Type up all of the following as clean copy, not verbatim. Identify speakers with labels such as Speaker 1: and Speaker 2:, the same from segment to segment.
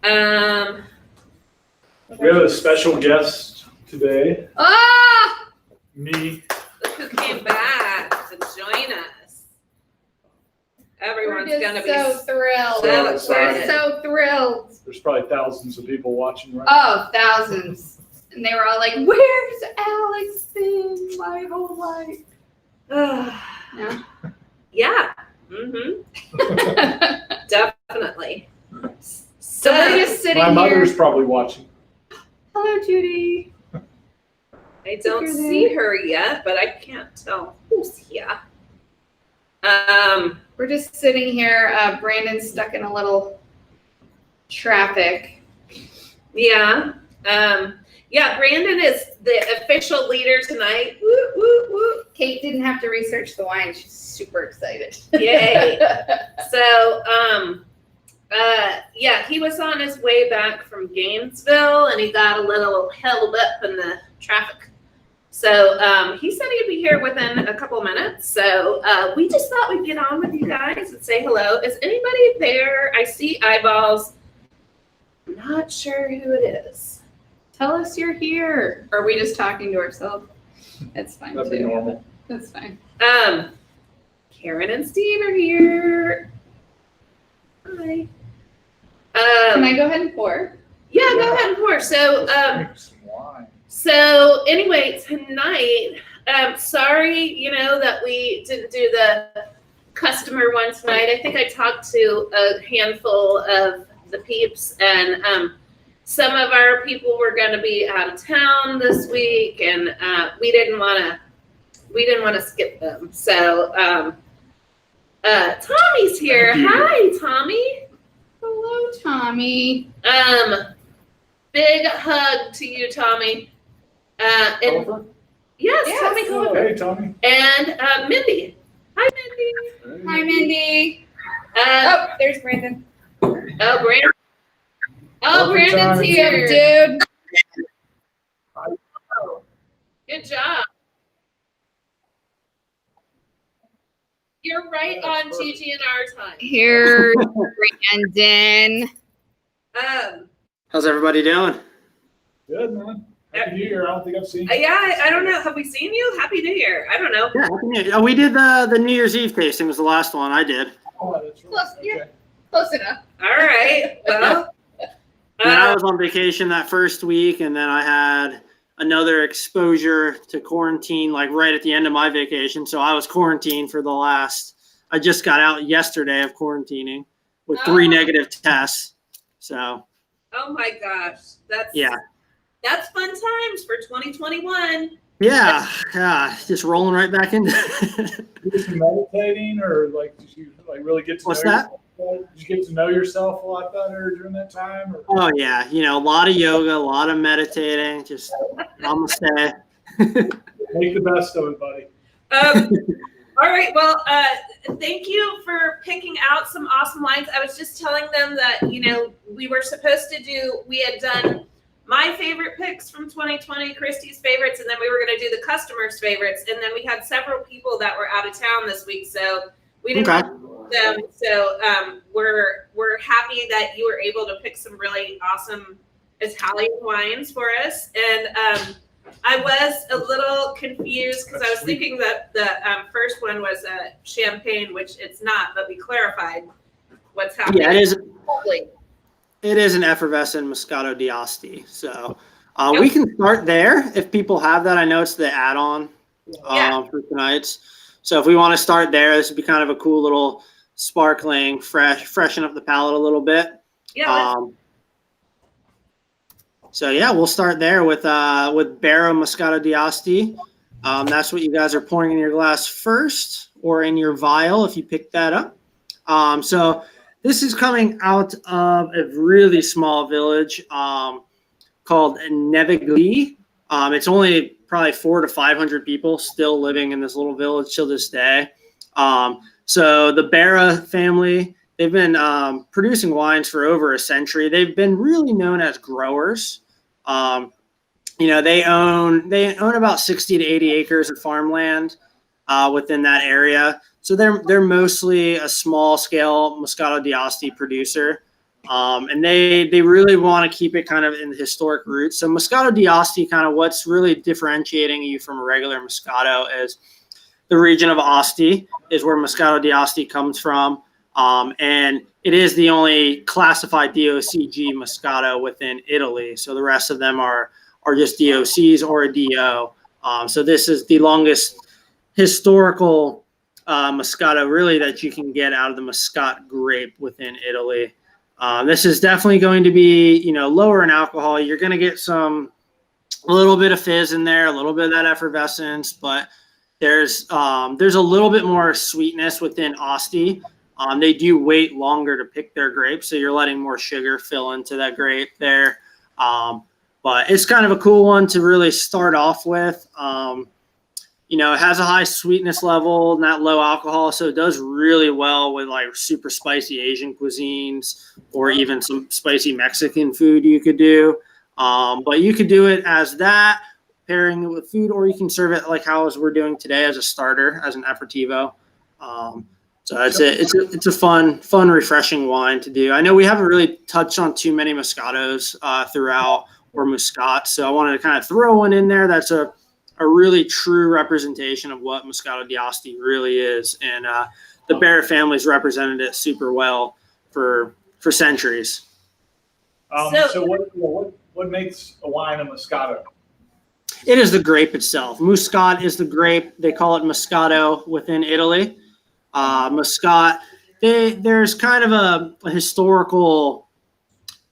Speaker 1: We have a special guest today.
Speaker 2: Ah!
Speaker 1: Me.
Speaker 3: Look who came back to join us. Everyone's gonna be
Speaker 2: so thrilled.
Speaker 1: So excited.
Speaker 2: We're so thrilled.
Speaker 1: There's probably thousands of people watching right now.
Speaker 2: Oh, thousands. And they were all like, where's Alex been my whole life? No?
Speaker 3: Yeah. Definitely.
Speaker 2: So we're just sitting
Speaker 1: My mother's
Speaker 2: here.
Speaker 1: probably watching.
Speaker 2: Hello, Judy.
Speaker 3: I don't
Speaker 2: You're
Speaker 3: see
Speaker 2: there.
Speaker 3: her yet, but I can't tell who's here.
Speaker 2: We're just sitting here. Brandon's stuck in a little traffic.
Speaker 3: Yeah. Yeah, Brandon is the official leader tonight. Woo, woo, woo.
Speaker 2: Kate didn't have to research the wine. She's super excited.
Speaker 3: Yay. So, yeah, he was on his way back from Gainesville and he got a little held up in the traffic. So, he said he'd be here within a couple minutes. So, we just thought we'd get on with you guys and say hello. Is anybody there? I see eyeballs. I'm not sure who it is.
Speaker 2: Tell us you're here. Or are we just talking to ourselves? That's fine
Speaker 1: That'd be
Speaker 2: too.
Speaker 1: normal.
Speaker 2: That's fine.
Speaker 3: Karen and Steve are here. Hi.
Speaker 2: Can I go ahead and pour?
Speaker 3: Yeah, go ahead and pour. So,
Speaker 1: Drink some wine.
Speaker 3: so anyway, tonight, sorry, that we didn't do the customer one tonight. I think I talked to a handful of the peeps, and some of our people were going to be out of town this week, and we didn't want to skip them. So, Tommy's here.
Speaker 1: Thank you.
Speaker 3: Hi, Tommy.
Speaker 2: Hello, Tommy.
Speaker 3: Big hug to you, Tommy. And
Speaker 1: Over?
Speaker 3: yes,
Speaker 2: Yes.
Speaker 3: Tommy
Speaker 1: Oh,
Speaker 3: Glover.
Speaker 1: hey, Tommy.
Speaker 3: And Mindy. Hi, Mindy.
Speaker 2: Hi, Mindy.
Speaker 3: Oh,
Speaker 2: There's Brandon.
Speaker 3: Brandon. Oh,
Speaker 1: Welcome,
Speaker 3: Brandon's
Speaker 1: Tommy.
Speaker 3: here.
Speaker 2: Dude.
Speaker 3: Good job. You're right on GG&R time.
Speaker 2: Here's Brandon.
Speaker 4: How's everybody doing?
Speaker 1: Good, man. Happy New Year. I don't think I've seen you.
Speaker 3: Yeah, I don't know. Have we seen you? Happy New Year. I don't know.
Speaker 4: Yeah, Happy New Year. We did the New Year's Eve tasting. Was the last one I did.
Speaker 1: Oh, that's right.
Speaker 2: Close, yeah.
Speaker 1: Okay.
Speaker 2: Close enough.
Speaker 3: All right. Well,
Speaker 4: And I was on vacation that first week, and then I had another exposure to quarantine, like right at the end of my vacation. So I was quarantined for the last. I just got out yesterday of quarantining with 3 negative tests. So.
Speaker 3: oh my gosh, that's fun times for 2021.
Speaker 4: Yeah, just rolling right back into it.
Speaker 1: Did you meditating, or did you really get to
Speaker 4: What's
Speaker 1: know
Speaker 4: that?
Speaker 1: yourself? Did you get to know yourself a lot better during that time? Or?
Speaker 4: Oh yeah, a lot of yoga, a lot of meditating, just namaste.
Speaker 1: Make the best of it, buddy.
Speaker 3: All right. Well, thank you for picking out some awesome lines. I was just telling them that, we were supposed to we had done my favorite picks from 2020, Christy's favorites, and then we were going to do the customers' favorites. And then we had several people that were out of town this week, so we didn't want them. So we're happy that you were able to pick some really awesome Italian wines for us. And I was a little confused because I was thinking that the first one was a champagne, which it's not, but we clarified what's happening.
Speaker 4: Yeah, it is.
Speaker 3: Totally.
Speaker 4: It is an effervescent Moscato d'Asti. So we can start there if people have that. I know it's the add-on for tonight's. So if we want to start there, this would be kind of a cool little sparkling, freshen up the palate a little bit.
Speaker 3: Yeah.
Speaker 4: So yeah, we'll start there with Barra Moscato d'Asti. That's what you guys are pouring in your glass first, or in your vial if you pick that up. So this is coming out of a really small village called Nevigli. It's only probably 400 to 500 people still living in this little village till this day. So the Barra family, they've been producing wines for over a century. They've been really known as growers. They own about 60 to 80 acres of farmland within that area. So they're mostly a small scale Moscato d'Asti producer. And they really want to keep it kind of in the historic roots. So Moscato d'Asti, kind of what's really differentiating you from a regular Moscato is the region of Asti is where Moscato d'Asti comes from. And it is the only classified DOCG Moscato within Italy. So the rest of them are just DOCs or a DO. So this is the longest historical Moscato really that you can get out of the Muscat grape within Italy. This is definitely going to be, lower in alcohol. You're going to get a little bit of fizz in there, a little bit of that effervescence, but there's a little bit more sweetness within Asti. They do wait longer to pick their grapes, so you're letting more sugar fill into that grape there. But it's kind of a cool one to really start off with. It has a high sweetness level, not low alcohol, so it does really well with like super spicy Asian cuisines or even some spicy Mexican food you could do. But you could do it as that, pairing it with food, or you can serve it like how we're doing today as a starter, as an aperitivo. So it's a fun, refreshing wine to do. I know we haven't really touched on too many Moscatos throughout, or Muscat, so I wanted to kind of throw one in there that's a really true representation of what Moscato d'Asti really is. And the Barra family's represented it super well for centuries.
Speaker 1: So what makes a wine a Moscato?
Speaker 4: It is the grape itself. Muscat is the grape. They call it Moscato within Italy. Muscat, there's kind of a historical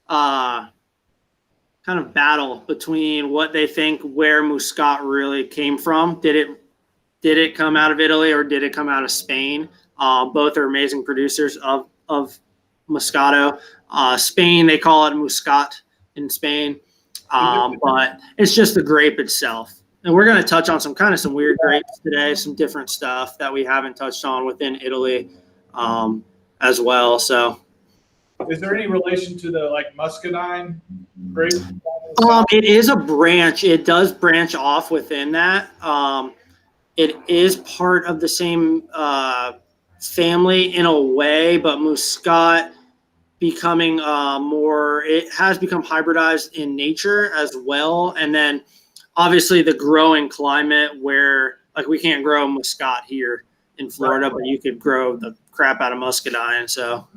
Speaker 4: kind of battle between what they think where Muscat really came from. Did it come out of Italy or did it come out of Spain? Both are amazing producers of Moscato. Spain, they call it Muscat in Spain, but it's just the grape itself. And we're going to touch on some weird grapes today, some different stuff that we haven't touched on within Italy as well. So,
Speaker 1: is there any relation to the muscadine grape?
Speaker 4: It is a branch. It does branch off within that. It is part of the same family in a way, but Muscat becoming it has become hybridized in nature as well. And then obviously the growing climate where we can't grow Muscat here in Florida, but you could grow the crap out of muscadine. So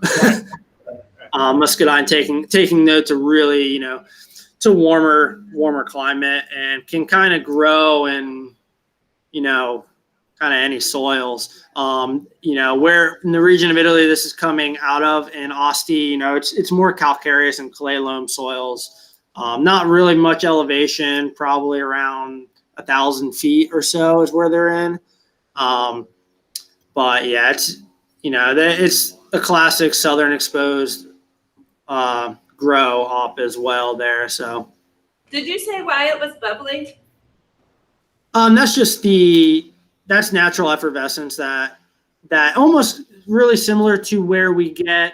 Speaker 4: muscadine taking note to really, to warmer climate and can kind of grow in, kind of any soils. Where in the region of Italy this is coming out of in Asti, it's more calcareous and clay loam soils. Not really much elevation, probably around 1,000 feet or so is where they're in. But yeah, it's a classic southern exposed grow up as well there. So,
Speaker 3: did you say why it was bubbly?
Speaker 4: That's natural effervescence that almost really similar to where we get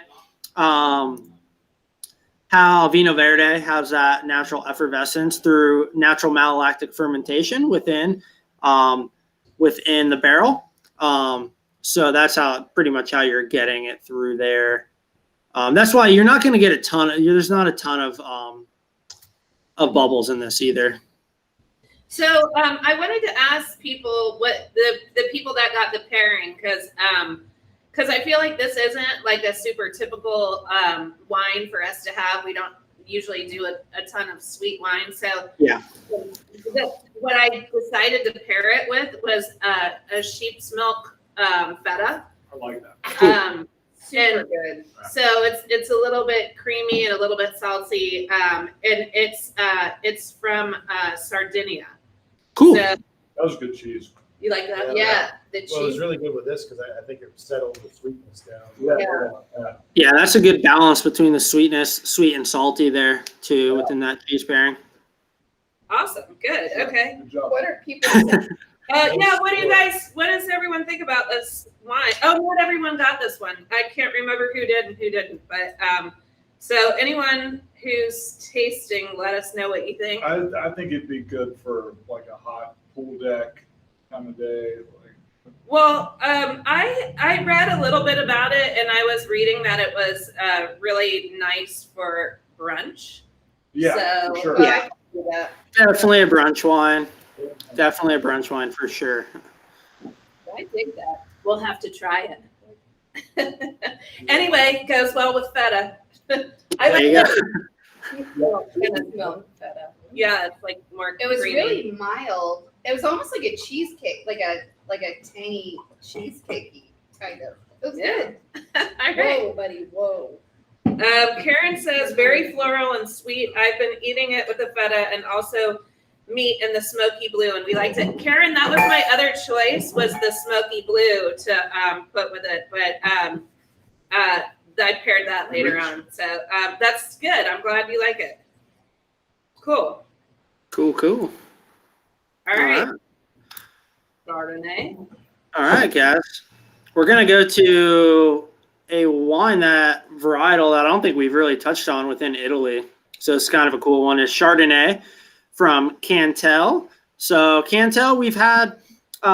Speaker 4: how Vino Verde has that natural effervescence through natural malolactic fermentation within the barrel. So that's pretty much how you're getting it through there. That's why you're not going to get there's not a ton of bubbles in this either.
Speaker 3: So I wanted to ask people what the people that got the pairing, because I feel like this isn't like a super typical wine for us to have. We don't usually do a ton of sweet wine. So
Speaker 4: yeah,
Speaker 3: what I decided to pair it with was a sheep's milk feta.
Speaker 1: I like that.
Speaker 2: Super good.
Speaker 3: So it's a little bit creamy and a little bit salty, and it's from Sardinia.
Speaker 4: Cool.
Speaker 3: So,
Speaker 1: That was good cheese.
Speaker 3: you like that?
Speaker 2: Yeah, the
Speaker 5: Well, it was
Speaker 2: cheese.
Speaker 5: really good with this because I think it settled the sweetness down.
Speaker 4: Yeah, that's a good balance between the sweet and salty there too within that cheese pairing.
Speaker 3: Awesome. Good. Okay.
Speaker 1: Good job.
Speaker 2: What are people saying?
Speaker 3: Yeah. What does everyone think about this wine? Oh, not everyone got this one. I can't remember who did and who didn't. But so anyone who's tasting, let us know what you think.
Speaker 1: I think it'd be good for a hot pool deck kind of day,
Speaker 3: Well, I read a little bit about it, and I was reading that it was really nice for brunch.
Speaker 1: Yeah,
Speaker 3: So,
Speaker 1: for sure.
Speaker 2: Well,
Speaker 4: Yeah.
Speaker 2: I can do that.
Speaker 4: Definitely a brunch wine. Definitely a brunch wine for sure.
Speaker 2: I dig that.
Speaker 3: We'll have to try it. Anyway, it goes well with feta. I
Speaker 4: There you
Speaker 3: like
Speaker 4: go.
Speaker 2: It smelled feta.
Speaker 3: Yeah, it's like more.
Speaker 2: It was
Speaker 3: creamy.
Speaker 2: really mild. It was almost like a cheesecake, like a tangy cheesecakey kind of. It was
Speaker 3: Yeah.
Speaker 2: good.
Speaker 3: All right.
Speaker 2: Whoa, buddy, whoa.
Speaker 3: Karen says very floral and sweet. I've been eating it with the feta and also meat in the smoky blue, and we liked it. Karen, that was my other choice, was the smoky blue to put with it, but I paired that later on. So that's good. I'm glad you like it. Cool.
Speaker 4: Cool.
Speaker 3: All right. Chardonnay.
Speaker 4: All right, guys. We're going to go to a wine varietal that I don't think we've really touched on within Italy. So it's kind of a cool one. It's Chardonnay from Cantel. So Cantel, we've had,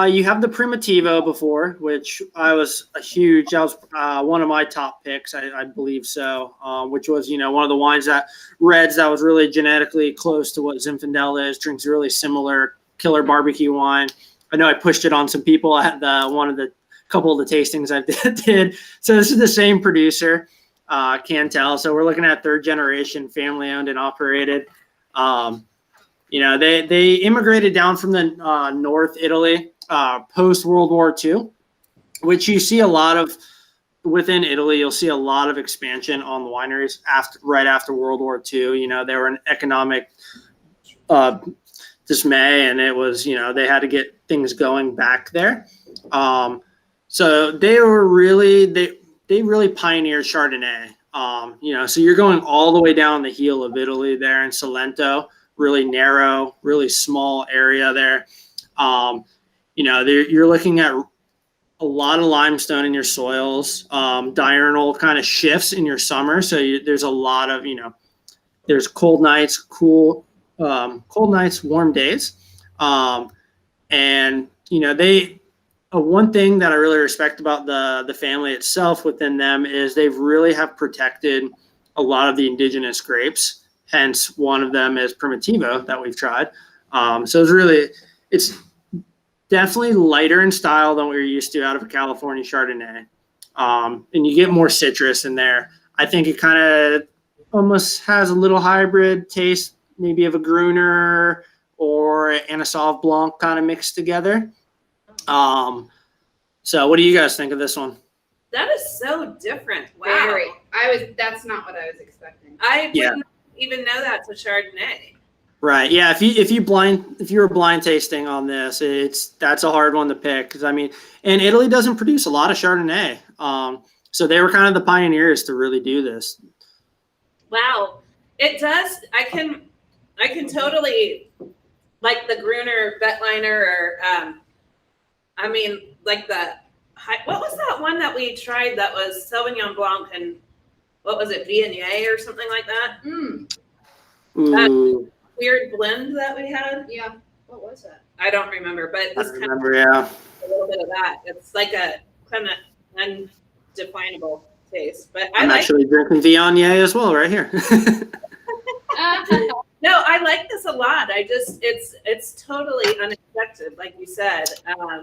Speaker 4: you have the Primitivo before, which that was one of my top picks, I believe so, which was, one of the wines reds that was really genetically close to what Zinfandel is, drinks really similar killer barbecue wine. I know I pushed it on some people at couple of the tastings I did. So this is the same producer, Cantel. So we're looking at third generation, family owned and operated. They immigrated down from the North Italy post World War II, which you see a lot of within Italy. You'll see a lot of expansion on the wineries right after World War II. They were an economic dismay, and it was, they had to get things going back there. So they were really, they really pioneered Chardonnay. So you're going all the way down the heel of Italy there in Salento, really narrow, really small area there. You're looking at a lot of limestone in your soils, diurnal kind of shifts in your summer. So there's a lot of, there's cold nights, cold nights, warm days. One thing that I really respect about the family itself within them is they really have protected a lot of the indigenous grapes. Hence, one of them is Primitivo that we've tried. So it's definitely lighter in style than what you're used to out of a California Chardonnay. And you get more citrus in there. I think it kind of almost has a little hybrid taste, maybe of a Gruner or an Sauv Blanc kind of mixed together. So what do you guys think of this one?
Speaker 3: That is so different. Wow.
Speaker 2: Very. That's not what I was expecting.
Speaker 3: I didn't even know that's a Chardonnay.
Speaker 4: Right. Yeah. If you were blind tasting on this, that's a hard one to pick. Cause and Italy doesn't produce a lot of Chardonnay. So they were kind of the pioneers to really do this.
Speaker 3: Wow. It does. I can totally like the Gruner Vetliner or, like what was that one that we tried that was Sauvignon Blanc and what was it, Viognier or something like that?
Speaker 4: Ooh.
Speaker 3: Weird blend that we had.
Speaker 2: Yeah. What was that?
Speaker 3: I don't remember, but this kind of
Speaker 4: Yeah.
Speaker 3: a little bit of that. It's like a kind of undefinable taste, but
Speaker 4: I'm actually drinking Viognier as well right here.
Speaker 3: No, I like this a lot. It's totally unexpected, like you said.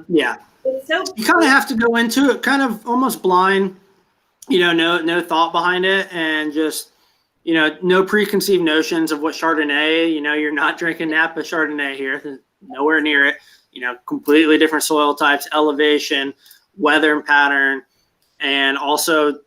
Speaker 4: Yeah.
Speaker 3: It's so
Speaker 4: you kind of have to go into it kind of almost blind, no thought behind it, and just, no preconceived notions of what Chardonnay, you're not drinking Napa Chardonnay here, nowhere near it, completely different soil types, elevation, weather pattern, and also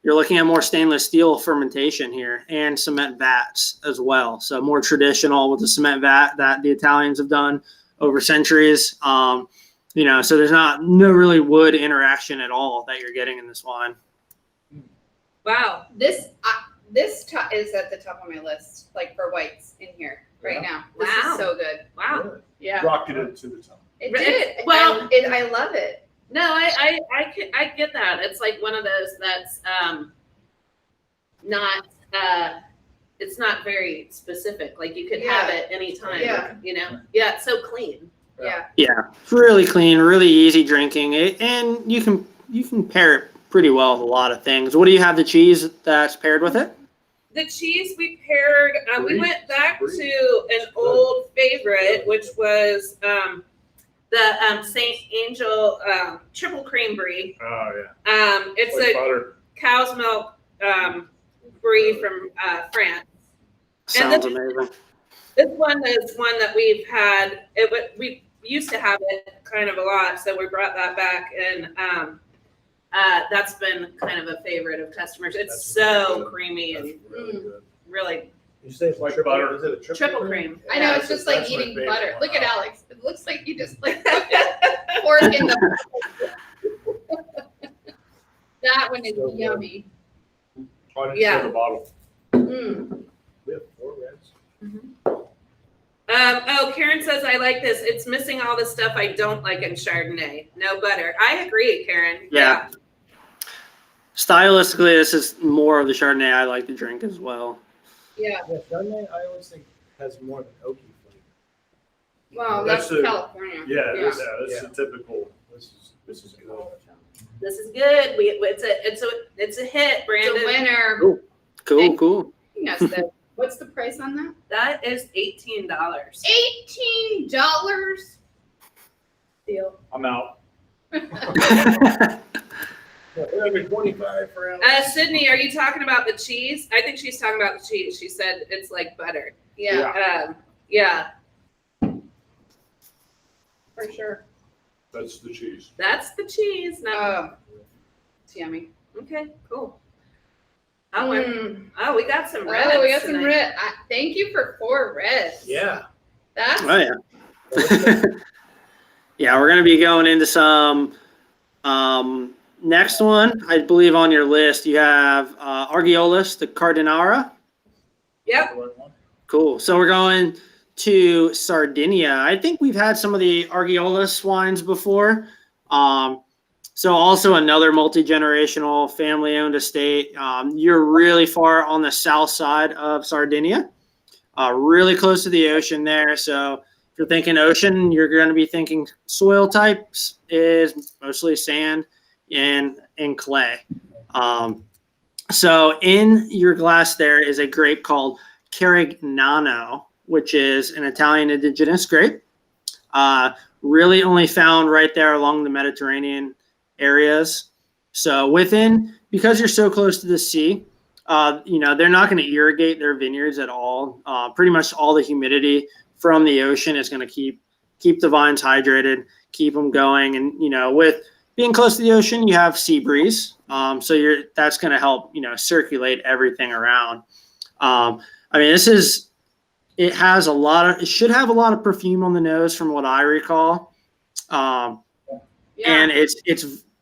Speaker 4: you're looking at more stainless steel fermentation here and cement vats as well. So more traditional with the cement vat that the Italians have done over centuries. So there's no really wood interaction at all that you're getting in this wine.
Speaker 3: wow.
Speaker 2: This is at the top of my list, like for whites in here right now. This
Speaker 3: Wow.
Speaker 2: is so good.
Speaker 3: Wow.
Speaker 2: Yeah.
Speaker 1: Rocketed to the top.
Speaker 2: It did.
Speaker 3: Well-
Speaker 2: I love it.
Speaker 3: No, I get that. It's like one of those that's not it's not very specific. Like you could have it anytime.
Speaker 2: Yeah.
Speaker 3: Yeah, it's so clean.
Speaker 2: Yeah.
Speaker 4: Yeah, really clean, really easy drinking, and you can pair it pretty well with a lot of things. What do you have the cheese that's paired with it?
Speaker 3: The cheese we paired, we
Speaker 1: Brie.
Speaker 3: went back
Speaker 1: Brie.
Speaker 3: to an old favorite, which was the St. Angel triple cream brie.
Speaker 1: Oh yeah.
Speaker 3: It's
Speaker 1: Like
Speaker 3: a
Speaker 1: butter.
Speaker 3: cow's milk brie from France.
Speaker 4: Sounds
Speaker 3: this-
Speaker 4: amazing.
Speaker 3: This one is one that we've had. We used to have it kind of a lot, so we brought that back, and that's been kind of a favorite of customers. It's
Speaker 5: That's
Speaker 3: so
Speaker 5: really good.
Speaker 3: creamy
Speaker 5: That's
Speaker 3: and
Speaker 5: really good.
Speaker 3: really
Speaker 5: You say it's
Speaker 1: Like
Speaker 5: triple
Speaker 1: butter.
Speaker 5: Is it a
Speaker 3: triple cream.
Speaker 2: I know,
Speaker 5: Yeah,
Speaker 2: it's just like
Speaker 5: that's my
Speaker 2: eating
Speaker 5: favorite
Speaker 2: butter.
Speaker 5: one.
Speaker 2: Look at Alex. It looks like you just like poured in the That one is
Speaker 5: So good.
Speaker 2: yummy.
Speaker 1: Oh, I didn't
Speaker 3: Yeah.
Speaker 1: fill the bottle.
Speaker 2: Mm.
Speaker 5: We have 4 reds.
Speaker 3: Karen says, I like this. It's missing all the stuff I don't like in Chardonnay. No butter. I agree, Karen.
Speaker 4: Yeah. Stylistically, this is more of the Chardonnay I like to drink as well.
Speaker 2: Yeah.
Speaker 5: Yeah, Chardonnay, I always think has more of an oaky flavor.
Speaker 2: Well,
Speaker 1: That's
Speaker 2: that's
Speaker 1: a-
Speaker 2: California.
Speaker 1: Yeah,
Speaker 2: Yeah.
Speaker 1: that's a typical.
Speaker 5: This is good.
Speaker 3: This is good. It's a hit,
Speaker 2: It's a
Speaker 3: Brandon.
Speaker 2: winner.
Speaker 4: Cool.
Speaker 2: Yes, what's the price on that?
Speaker 3: That is $18.
Speaker 2: $18. Deal.
Speaker 1: I'm out.
Speaker 5: Every 25 for Alex.
Speaker 3: Sydney, are you talking about the cheese? I think she's talking about the cheese. She said it's like butter.
Speaker 2: Yeah,
Speaker 3: Yeah,
Speaker 2: for sure.
Speaker 1: That's the cheese.
Speaker 3: that's the cheese. No.
Speaker 2: It's yummy.
Speaker 3: Okay, cool. Oh, we got some
Speaker 2: Oh,
Speaker 3: reds.
Speaker 2: we got some
Speaker 3: tonight.
Speaker 2: red. Thank you for 4 reds.
Speaker 5: Yeah.
Speaker 2: That's
Speaker 4: Oh yeah. Yeah, we're gonna be going into some. Next one, I believe on your list you have Argiolis, the Cardinara.
Speaker 3: Yep.
Speaker 4: Cool. So we're going to Sardinia. I think we've had some of the Argiolis wines before. So also another multi-generational family-owned estate. You're really far on the south side of Sardinia, really close to the ocean there. So if you're thinking ocean, you're going to be thinking soil types is mostly sand and clay. So in your glass there is a grape called Carignano, which is an Italian indigenous grape. Really only found right there along the Mediterranean areas. So because you're so close to the sea, they're not going to irrigate their vineyards at all. Pretty much all the humidity from the ocean is going to keep the vines hydrated, keep them going. And, with being close to the ocean, you have sea breeze. So that's going to help, circulate everything around. It should have a lot of perfume on the nose from what I recall. And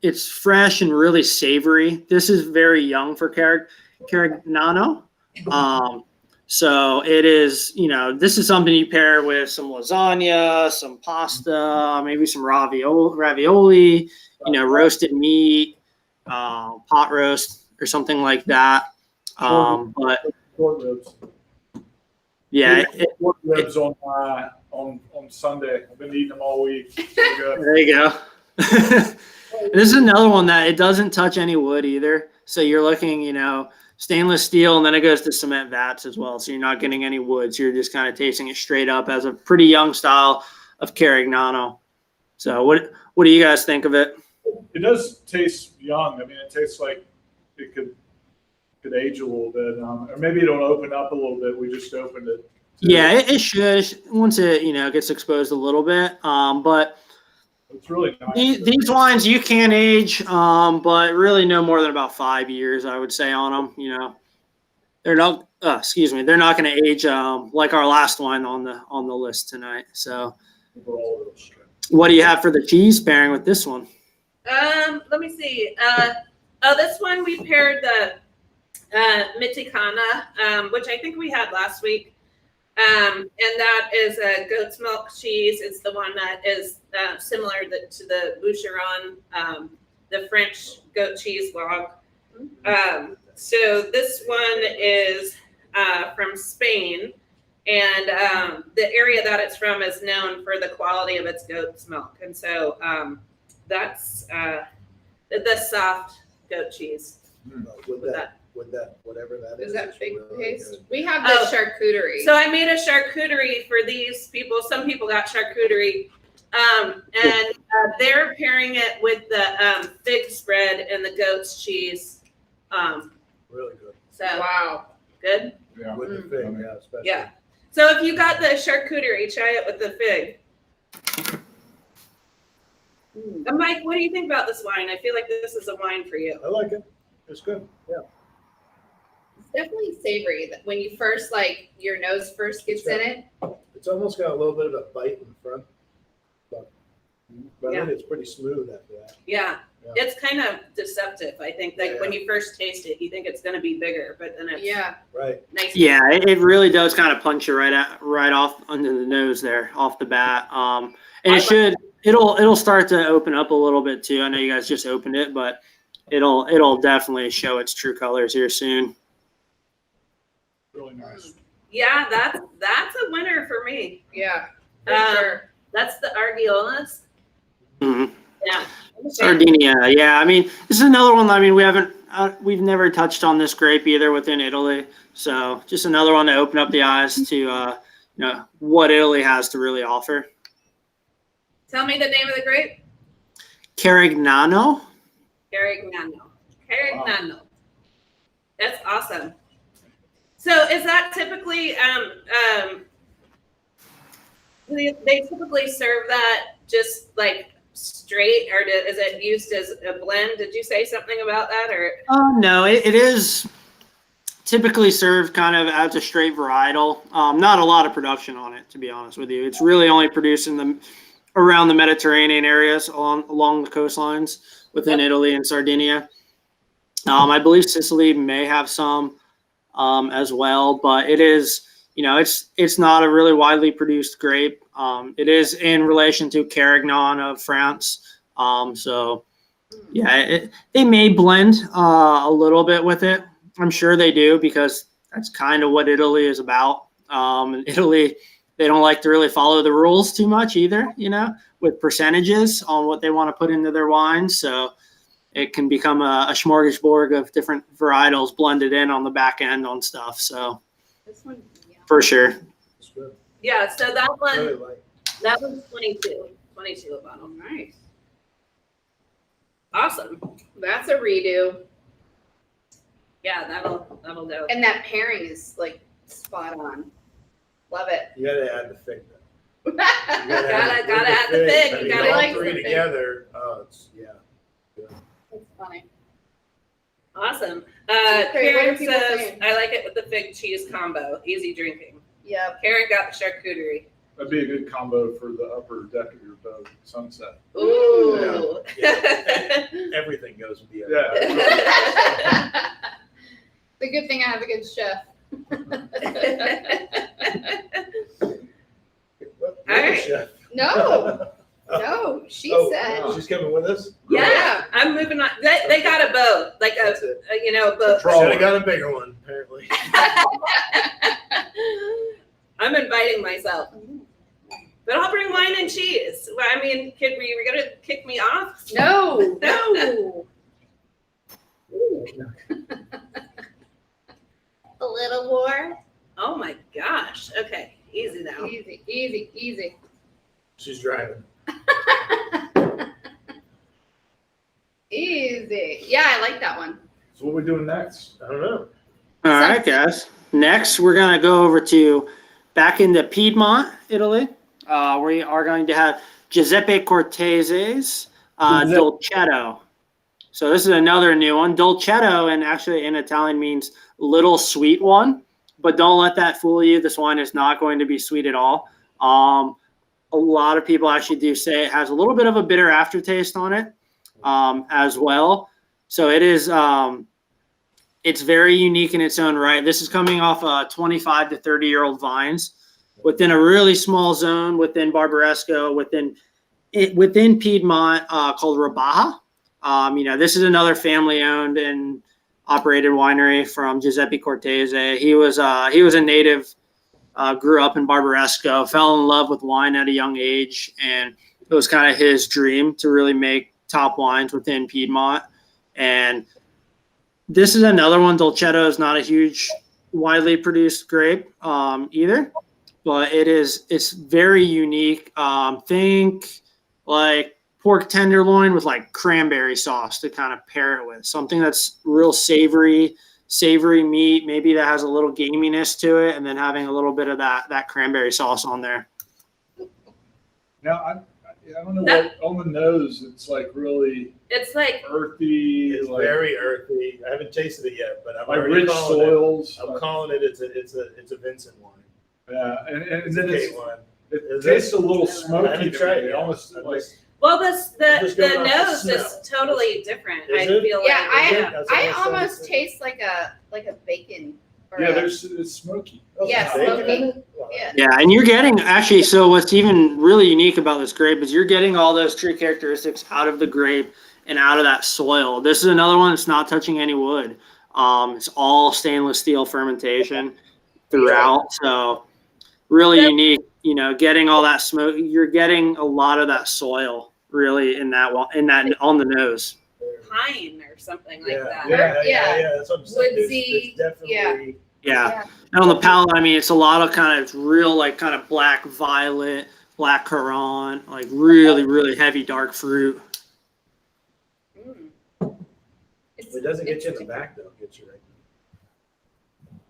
Speaker 4: it's fresh and really savory. This is very young for Carignano. So it is, this is something you pair with some lasagna, some pasta, maybe some ravioli, roasted meat, pot roast or something like that. But
Speaker 5: Short ribs.
Speaker 4: yeah,
Speaker 1: Pork ribs on Sunday. I've been eating them all week. So good.
Speaker 4: there you go. This is another one that it doesn't touch any wood either. So you're looking, stainless steel, and then it goes to cement vats as well. So you're not getting any wood. So you're just kind of tasting it straight up as a pretty young style of Carignano. So what do you guys think of it?
Speaker 1: It does taste young. It tastes like it could age a little bit. Or maybe it'll open up a little bit. We just opened it.
Speaker 4: Yeah, it should once it gets exposed a little bit. But
Speaker 1: It's really nice.
Speaker 4: these wines you can age, but really no more than about 5 years, I would say, on them. They're not. They're not going to age like our last wine on the list tonight. So, what do you have for the cheese pairing with this one?
Speaker 3: Let me see. This one we paired the Miticana, which I think we had last week. And that is a goat's milk cheese. It's the one that is similar to the Boucheron, the French goat cheese log. So this one is from Spain, And the area that it's from is known for the quality of its goat's milk. And so that's the soft goat cheese.
Speaker 5: With
Speaker 3: With
Speaker 5: that, whatever that is.
Speaker 2: Is that
Speaker 5: it's
Speaker 2: fig
Speaker 5: really
Speaker 2: paste?
Speaker 5: good.
Speaker 2: We have the
Speaker 3: Oh.
Speaker 2: charcuterie.
Speaker 3: So I made a charcuterie for these people. Some people got charcuterie. And they're pairing it with the fig spread and the goat's cheese.
Speaker 5: Really good.
Speaker 3: So
Speaker 2: Wow.
Speaker 3: good.
Speaker 1: Yeah.
Speaker 5: With the fig, yeah, especially.
Speaker 3: Yeah. So if you got the charcuterie, try it with the fig. Mike, what do you think about this wine? I feel like this is a wine for you.
Speaker 5: I like it. It's good. Yeah.
Speaker 2: It's definitely savory. That when you first your nose first gets in it.
Speaker 5: It's almost got a little bit of a bite in the front, but I think it's pretty smooth after that.
Speaker 3: Yeah.
Speaker 5: Yeah.
Speaker 3: It's kind of deceptive, I think. Like
Speaker 5: Yeah.
Speaker 3: when you first taste it, you think it's going to be bigger, but then it's
Speaker 2: Yeah.
Speaker 5: Right.
Speaker 3: nice.
Speaker 4: Yeah, it really does kind of punch you right off under the nose there, off the bat. And it'll start to open up a little bit too. I know you guys just opened it, but it'll definitely show its true colors here soon.
Speaker 1: Really nice.
Speaker 3: Yeah, that's a winner for me.
Speaker 2: Yeah. For
Speaker 3: Um,
Speaker 2: sure.
Speaker 3: That's the Argiolas.
Speaker 4: Mhm.
Speaker 3: Yeah.
Speaker 4: Sardinia, yeah. I mean, this is another one. I mean, we've never touched on this grape either within Italy. So just another one to open up the eyes to what Italy has to really offer.
Speaker 3: Tell me the name of the grape.
Speaker 4: Carignano.
Speaker 3: Carignano. That's awesome. So is that typically they typically serve that just like straight, or is it used as a blend? Did you say something about that, or?
Speaker 4: No, it is typically served kind of as a straight varietal. Not a lot of production on it, to be honest with you. It's really only produced around the Mediterranean areas along the coastlines within Italy and Sardinia. I believe Sicily may have some as well, but it is, it's not a really widely produced grape. It is in relation to Carignan of France. So yeah, they may blend a little bit with it. I'm sure they do, because that's kind of what Italy is about. Italy, they don't like to really follow the rules too much either, with percentages on what they want to put into their wines. So it can become a smorgasbord of different varietals blended in on the back end on stuff. So
Speaker 2: This one. Yeah.
Speaker 4: for sure.
Speaker 5: It's good.
Speaker 3: Yeah, so that
Speaker 5: Really
Speaker 3: one,
Speaker 5: like.
Speaker 3: that was 22 a bottle.
Speaker 2: Nice.
Speaker 3: Awesome.
Speaker 2: That's a redo.
Speaker 3: Yeah, that'll go.
Speaker 2: And that pairing is spot on. Love it.
Speaker 5: You gotta add the fig. Though. You
Speaker 3: Gotta add the fig.
Speaker 5: I
Speaker 3: You
Speaker 5: mean,
Speaker 3: gotta
Speaker 5: all
Speaker 2: like
Speaker 5: three
Speaker 2: the fig.
Speaker 5: together. Oh, it's
Speaker 2: That's funny.
Speaker 3: Awesome.
Speaker 2: Okay, what are
Speaker 3: Karen
Speaker 2: people
Speaker 3: says,
Speaker 2: saying?
Speaker 3: I like it with the fig cheese combo. Easy drinking.
Speaker 2: Yep.
Speaker 3: Karen got the charcuterie.
Speaker 1: That'd be a good combo for the upper deck of your boat, sunset.
Speaker 3: Ooh.
Speaker 5: everything goes with the other.
Speaker 1: Yeah.
Speaker 2: The good thing I have a good chef.
Speaker 5: What,
Speaker 3: All right.
Speaker 5: chef?
Speaker 2: No, no, she
Speaker 5: Oh,
Speaker 2: said.
Speaker 5: she's coming with us.
Speaker 3: Yeah, I'm moving on. They got a boat, like
Speaker 5: That's it.
Speaker 3: a boat.
Speaker 1: Troll.
Speaker 5: Should have got a bigger one, apparently.
Speaker 3: I'm inviting myself. But I'll bring wine and cheese. Well, I mean, were you gonna kick me off?
Speaker 2: No, no. A little more.
Speaker 3: Oh my gosh. Okay, easy now.
Speaker 2: Easy, easy, easy.
Speaker 5: She's driving.
Speaker 2: Easy. Yeah, I like that one.
Speaker 1: So what are we doing next?
Speaker 5: I don't know.
Speaker 4: All right, guys. Next, we're going to go over to back into Piedmont, Italy. We are going to have Giuseppe Cortese's Dolcetto. So this is another new one. Dolcetto, and actually in Italian means little sweet one, but don't let that fool you. This wine is not going to be sweet at all. A lot of people actually do say it has a little bit of a bitter aftertaste on it as well. So it is, it's very unique in its own right. This is coming off 25 to 30-year-old vines within a really small zone within Barbaresco, within Piedmont called Rabaja. This is another family-owned and operated winery from Giuseppe Cortese. He was a native grew up in Barbaresco, fell in love with wine at a young age, and it was kind of his dream to really make top wines within Piedmont. And this is another one. Dolcetto is not a huge, widely produced grape either, but it's very unique. Think like pork tenderloin with like cranberry sauce to kind of pair it with, something that's real savory meat, maybe that has a little gaminess to it, and then having a little bit of that cranberry sauce on there.
Speaker 1: Now, I don't know what on the nose. It's like really.
Speaker 3: It's like
Speaker 1: earthy.
Speaker 5: It's
Speaker 1: like,
Speaker 5: very earthy. I haven't tasted it yet, but I'm
Speaker 1: like
Speaker 5: already
Speaker 1: rich
Speaker 5: calling
Speaker 1: soils.
Speaker 5: I'm calling it. It's a Vincent wine.
Speaker 1: Yeah, and
Speaker 5: It's
Speaker 1: then
Speaker 5: a Kate wine.
Speaker 1: it
Speaker 5: Is
Speaker 1: tastes
Speaker 5: it?
Speaker 1: a little
Speaker 5: I
Speaker 1: smoky.
Speaker 5: haven't
Speaker 1: to
Speaker 5: tried
Speaker 1: me,
Speaker 5: it.
Speaker 1: almost
Speaker 5: I'm
Speaker 1: like.
Speaker 5: just-
Speaker 3: well,
Speaker 5: I'm just
Speaker 3: the
Speaker 5: going off the
Speaker 3: nose
Speaker 5: smell.
Speaker 3: is totally different.
Speaker 5: Is
Speaker 3: I
Speaker 5: it?
Speaker 3: feel
Speaker 2: Yeah,
Speaker 3: like
Speaker 5: That's
Speaker 2: I
Speaker 5: what I'm
Speaker 2: almost
Speaker 5: saying.
Speaker 2: taste like a bacon. Or
Speaker 1: Yeah,
Speaker 2: a-
Speaker 1: it's smoky.
Speaker 5: Oh,
Speaker 2: Yeah,
Speaker 5: bacon
Speaker 2: smoky.
Speaker 5: in it? Wow.
Speaker 2: Yeah.
Speaker 4: Yeah, and you're getting actually. So what's even really unique about this grape is you're getting all those tree characteristics out of the grape and out of that soil. This is another one that's not touching any wood. It's all stainless steel fermentation throughout. So really
Speaker 3: Yep.
Speaker 4: unique. Getting all that smoke. You're getting a lot of that soil really in that on the nose.
Speaker 3: pine or something like that.
Speaker 5: Yeah. That's what I'm saying.
Speaker 2: Woodsy,
Speaker 5: It's definitely.
Speaker 4: Yeah. And on the palate, I mean, it's a lot of kind of real, like kind of black violet, black currant, like really, really heavy dark fruit.
Speaker 5: It doesn't get you in the back though. It gets you right.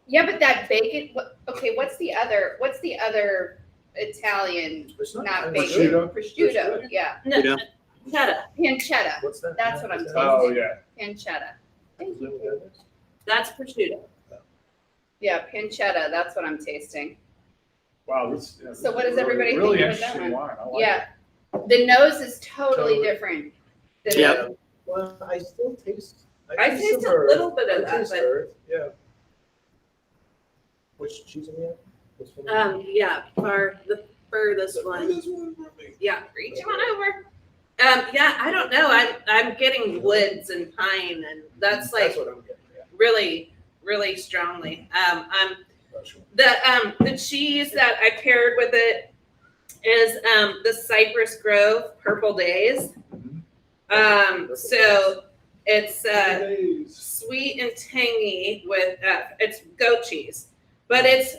Speaker 2: Yeah, but that bacon. Okay, what's the other Italian?
Speaker 5: It's
Speaker 2: Not
Speaker 5: not
Speaker 2: bacon.
Speaker 1: prosciutto.
Speaker 2: Prosciutto. Yeah,
Speaker 3: No,
Speaker 4: You know?
Speaker 3: Cheddar.
Speaker 2: pancetta.
Speaker 5: What's that?
Speaker 2: That's what I'm
Speaker 5: What's
Speaker 2: talking
Speaker 5: that?
Speaker 1: Oh yeah.
Speaker 2: Pancetta. Thank
Speaker 5: Is that
Speaker 2: you.
Speaker 5: what that is?
Speaker 3: That's prosciutto.
Speaker 2: Yeah, pancetta. That's what I'm tasting.
Speaker 1: Wow. This. Yeah,
Speaker 2: So
Speaker 1: this
Speaker 2: what
Speaker 1: is
Speaker 2: does everybody
Speaker 1: really
Speaker 2: think of that
Speaker 1: interesting
Speaker 2: one?
Speaker 1: wine. I like
Speaker 2: Yeah, the nose is totally
Speaker 5: Totally.
Speaker 2: different. Than
Speaker 4: Yeah.
Speaker 2: the-
Speaker 5: Well, I still taste.
Speaker 3: I taste
Speaker 5: some
Speaker 3: a
Speaker 5: earth.
Speaker 3: little bit of
Speaker 5: I
Speaker 3: that,
Speaker 5: taste
Speaker 3: but
Speaker 5: earth. Yeah. Which cheese are we at? This one?
Speaker 3: yeah, the furthest one.
Speaker 5: This one for me.
Speaker 3: Yeah, reach on over. Yeah, I don't know. I'm getting woods and pine, and that's like
Speaker 5: That's what I'm getting. Yeah.
Speaker 3: really, really strongly. I'm
Speaker 5: Not sure.
Speaker 3: the cheese that I paired with it is the Cypress Grove Purple Days. So it's sweet and tangy with it's goat cheese, but it's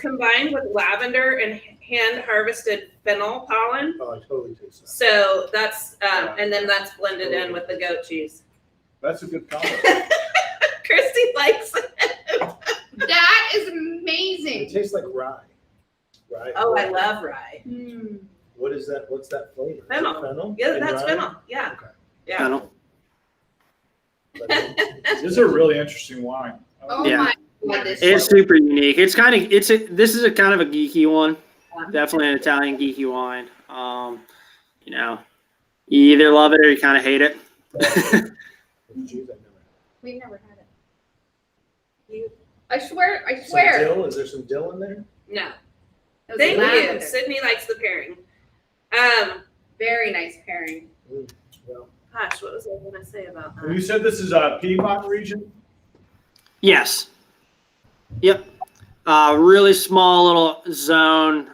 Speaker 3: combined with lavender and hand harvested fennel pollen.
Speaker 5: Oh, I totally taste that.
Speaker 3: So that's and then that's blended in with the goat cheese.
Speaker 1: That's a good combo.
Speaker 3: Christy likes it.
Speaker 2: That is
Speaker 5: It
Speaker 2: amazing.
Speaker 5: tastes like rye. Rye.
Speaker 3: Oh, I love rye.
Speaker 2: Mm.
Speaker 5: What is that? What's that flavor? Is it
Speaker 3: Fennel.
Speaker 5: Fennel.
Speaker 3: Yeah,
Speaker 5: And
Speaker 3: that's
Speaker 5: rye?
Speaker 3: fennel. Yeah,
Speaker 5: Okay.
Speaker 3: yeah.
Speaker 4: Fennel.
Speaker 1: This is a really interesting wine.
Speaker 2: Oh
Speaker 4: Yeah.
Speaker 2: my god, this
Speaker 4: It's super unique. This is a kind of a geeky one. Definitely an Italian geeky wine. You either love it or you kind of hate it.
Speaker 5: Cheese, I've never had.
Speaker 2: we've never had it.
Speaker 3: You-
Speaker 2: I swear.
Speaker 5: Some dill? Is there some dill in there?
Speaker 3: No.
Speaker 2: It was
Speaker 3: Thank you.
Speaker 2: lavender.
Speaker 3: Sydney likes the pairing.
Speaker 2: Very nice pairing.
Speaker 5: Well,
Speaker 3: Gosh, what was I going to say about
Speaker 1: And you
Speaker 3: that?
Speaker 1: said this is a Piedmont region.
Speaker 4: Yes. Yep. Really small little zone.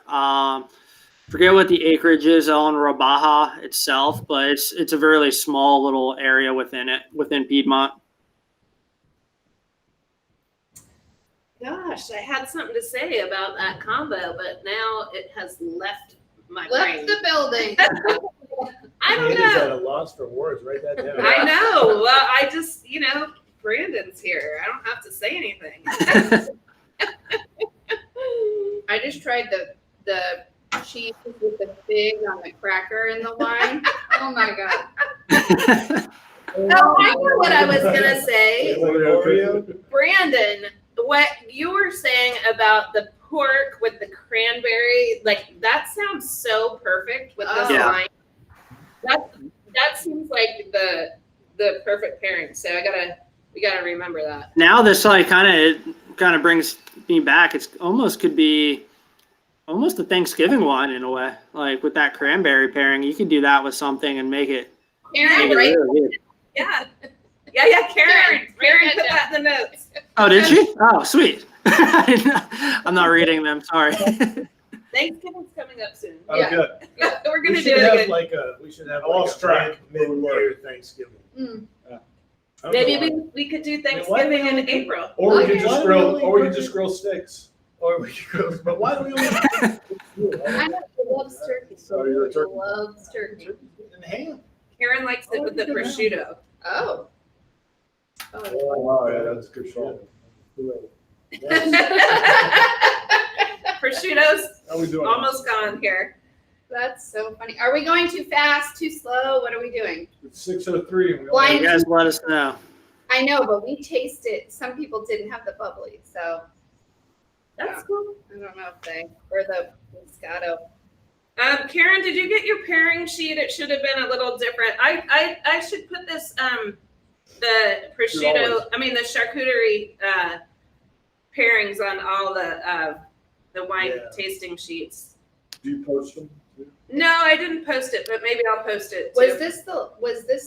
Speaker 4: Forget what the acreage is on Rabaja itself, but it's a really small little area within Piedmont.
Speaker 3: Gosh, I had something to say about that combo, but now it has left my
Speaker 2: Left
Speaker 3: brain.
Speaker 2: the building.
Speaker 3: I don't
Speaker 5: Andy's at
Speaker 3: know.
Speaker 5: a loss for words. Write that down.
Speaker 3: I know. Well, I just, Brandon's here. I don't have to say anything.
Speaker 2: I just tried the cheese with the fig on the cracker in the wine. Oh my god.
Speaker 3: Oh, I know what I was gonna say.
Speaker 5: Like Oreo?
Speaker 3: Brandon, what you were saying about the pork with the cranberry, like that sounds so perfect with this
Speaker 4: Yeah.
Speaker 3: wine. That seems like the perfect pairing. So we gotta remember that.
Speaker 4: Now this like kind of brings me back. It's could be almost a Thanksgiving wine in a way. Like with that cranberry pairing, you could do that with something and make it
Speaker 2: Karen, right?
Speaker 4: really good.
Speaker 3: Yeah. Yeah, Karen.
Speaker 2: Karen,
Speaker 3: Karen
Speaker 2: write
Speaker 3: put
Speaker 2: that
Speaker 3: that in the notes.
Speaker 4: Oh, did she? Oh, sweet. I'm not reading them. Sorry.
Speaker 3: Thanksgiving's coming up soon.
Speaker 1: Oh,
Speaker 2: Yeah.
Speaker 1: good.
Speaker 3: We're
Speaker 5: We
Speaker 3: gonna do
Speaker 5: should
Speaker 3: it
Speaker 5: have
Speaker 3: again.
Speaker 5: we should have
Speaker 1: I lost track.
Speaker 5: mid-year Thanksgiving.
Speaker 2: Mm.
Speaker 5: I don't know
Speaker 3: Maybe
Speaker 5: why.
Speaker 3: we could do
Speaker 5: mean, why do we
Speaker 3: Thanksgiving in
Speaker 5: only do-
Speaker 3: April.
Speaker 1: Or we
Speaker 2: Okay.
Speaker 1: could just
Speaker 5: Why
Speaker 1: grill.
Speaker 5: really
Speaker 1: Or we
Speaker 5: cook
Speaker 1: could just
Speaker 5: it?
Speaker 1: grill steaks.
Speaker 5: Or we could go, but why do we only
Speaker 2: I know he loves turkey.
Speaker 1: So you're a
Speaker 2: He
Speaker 1: turkey.
Speaker 2: loves turkey.
Speaker 5: and ham?
Speaker 3: Karen likes it with the prosciutto.
Speaker 2: Oh. Oh.
Speaker 1: Oh, yeah, that's a good shot.
Speaker 3: Prosciutto's
Speaker 1: How we doing?
Speaker 3: almost gone here.
Speaker 2: That's so funny. Are we going too fast, too slow? What are we doing?
Speaker 1: It's 6:03 and we
Speaker 2: Why-
Speaker 1: only
Speaker 4: You guys let us know.
Speaker 2: I know, but we tasted. Some people didn't have the bubbly, so
Speaker 3: That's cool.
Speaker 2: I don't know if they or the Moscato.
Speaker 3: Karen, did you get your pairing sheet? It should have been a little different. I should put this the prosciutto, the charcuterie pairings on all the wine
Speaker 5: Yeah.
Speaker 3: tasting sheets.
Speaker 1: Do you post them?
Speaker 3: No, I didn't post it, but maybe I'll post it
Speaker 2: Was
Speaker 3: too.
Speaker 2: this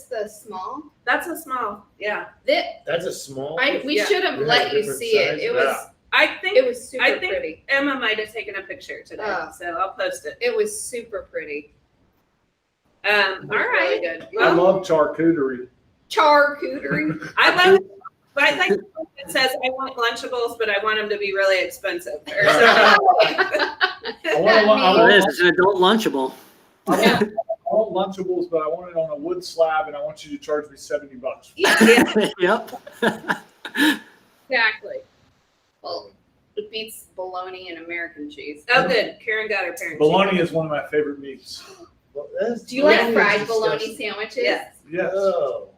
Speaker 2: the small?
Speaker 3: That's a small, yeah.
Speaker 5: That's a small.
Speaker 2: We
Speaker 3: Yeah.
Speaker 2: should have
Speaker 5: They
Speaker 2: let
Speaker 5: have
Speaker 2: you
Speaker 5: different
Speaker 2: see it.
Speaker 5: sizes.
Speaker 2: It was
Speaker 3: I think
Speaker 2: it was super
Speaker 3: I think-
Speaker 2: pretty.
Speaker 3: Emma might have taken a picture today,
Speaker 2: Oh.
Speaker 3: so I'll post it.
Speaker 2: It was super pretty.
Speaker 3: All
Speaker 2: It was
Speaker 3: right.
Speaker 2: really good.
Speaker 1: I
Speaker 3: Well,
Speaker 1: love charcuterie.
Speaker 2: Charcuterie.
Speaker 3: I love. But I think it says I want Lunchables, but I want them to be really expensive. Or something.
Speaker 1: I
Speaker 4: It is. It's an adult Lunchable.
Speaker 1: I want Lunchables, but I want it on a wood slab, and I want you to charge me $70.
Speaker 2: Yeah,
Speaker 4: Yep.
Speaker 2: exactly. Well, it beats bologna and American cheese.
Speaker 3: Oh, good. Karen got her parents.
Speaker 1: Bologna is one of my favorite meats.
Speaker 5: Well, that's-
Speaker 2: Do you like
Speaker 5: that's
Speaker 2: fried bologna
Speaker 5: disgusting.
Speaker 2: sandwiches?
Speaker 3: Yes.
Speaker 1: Yes.
Speaker 5: Oh.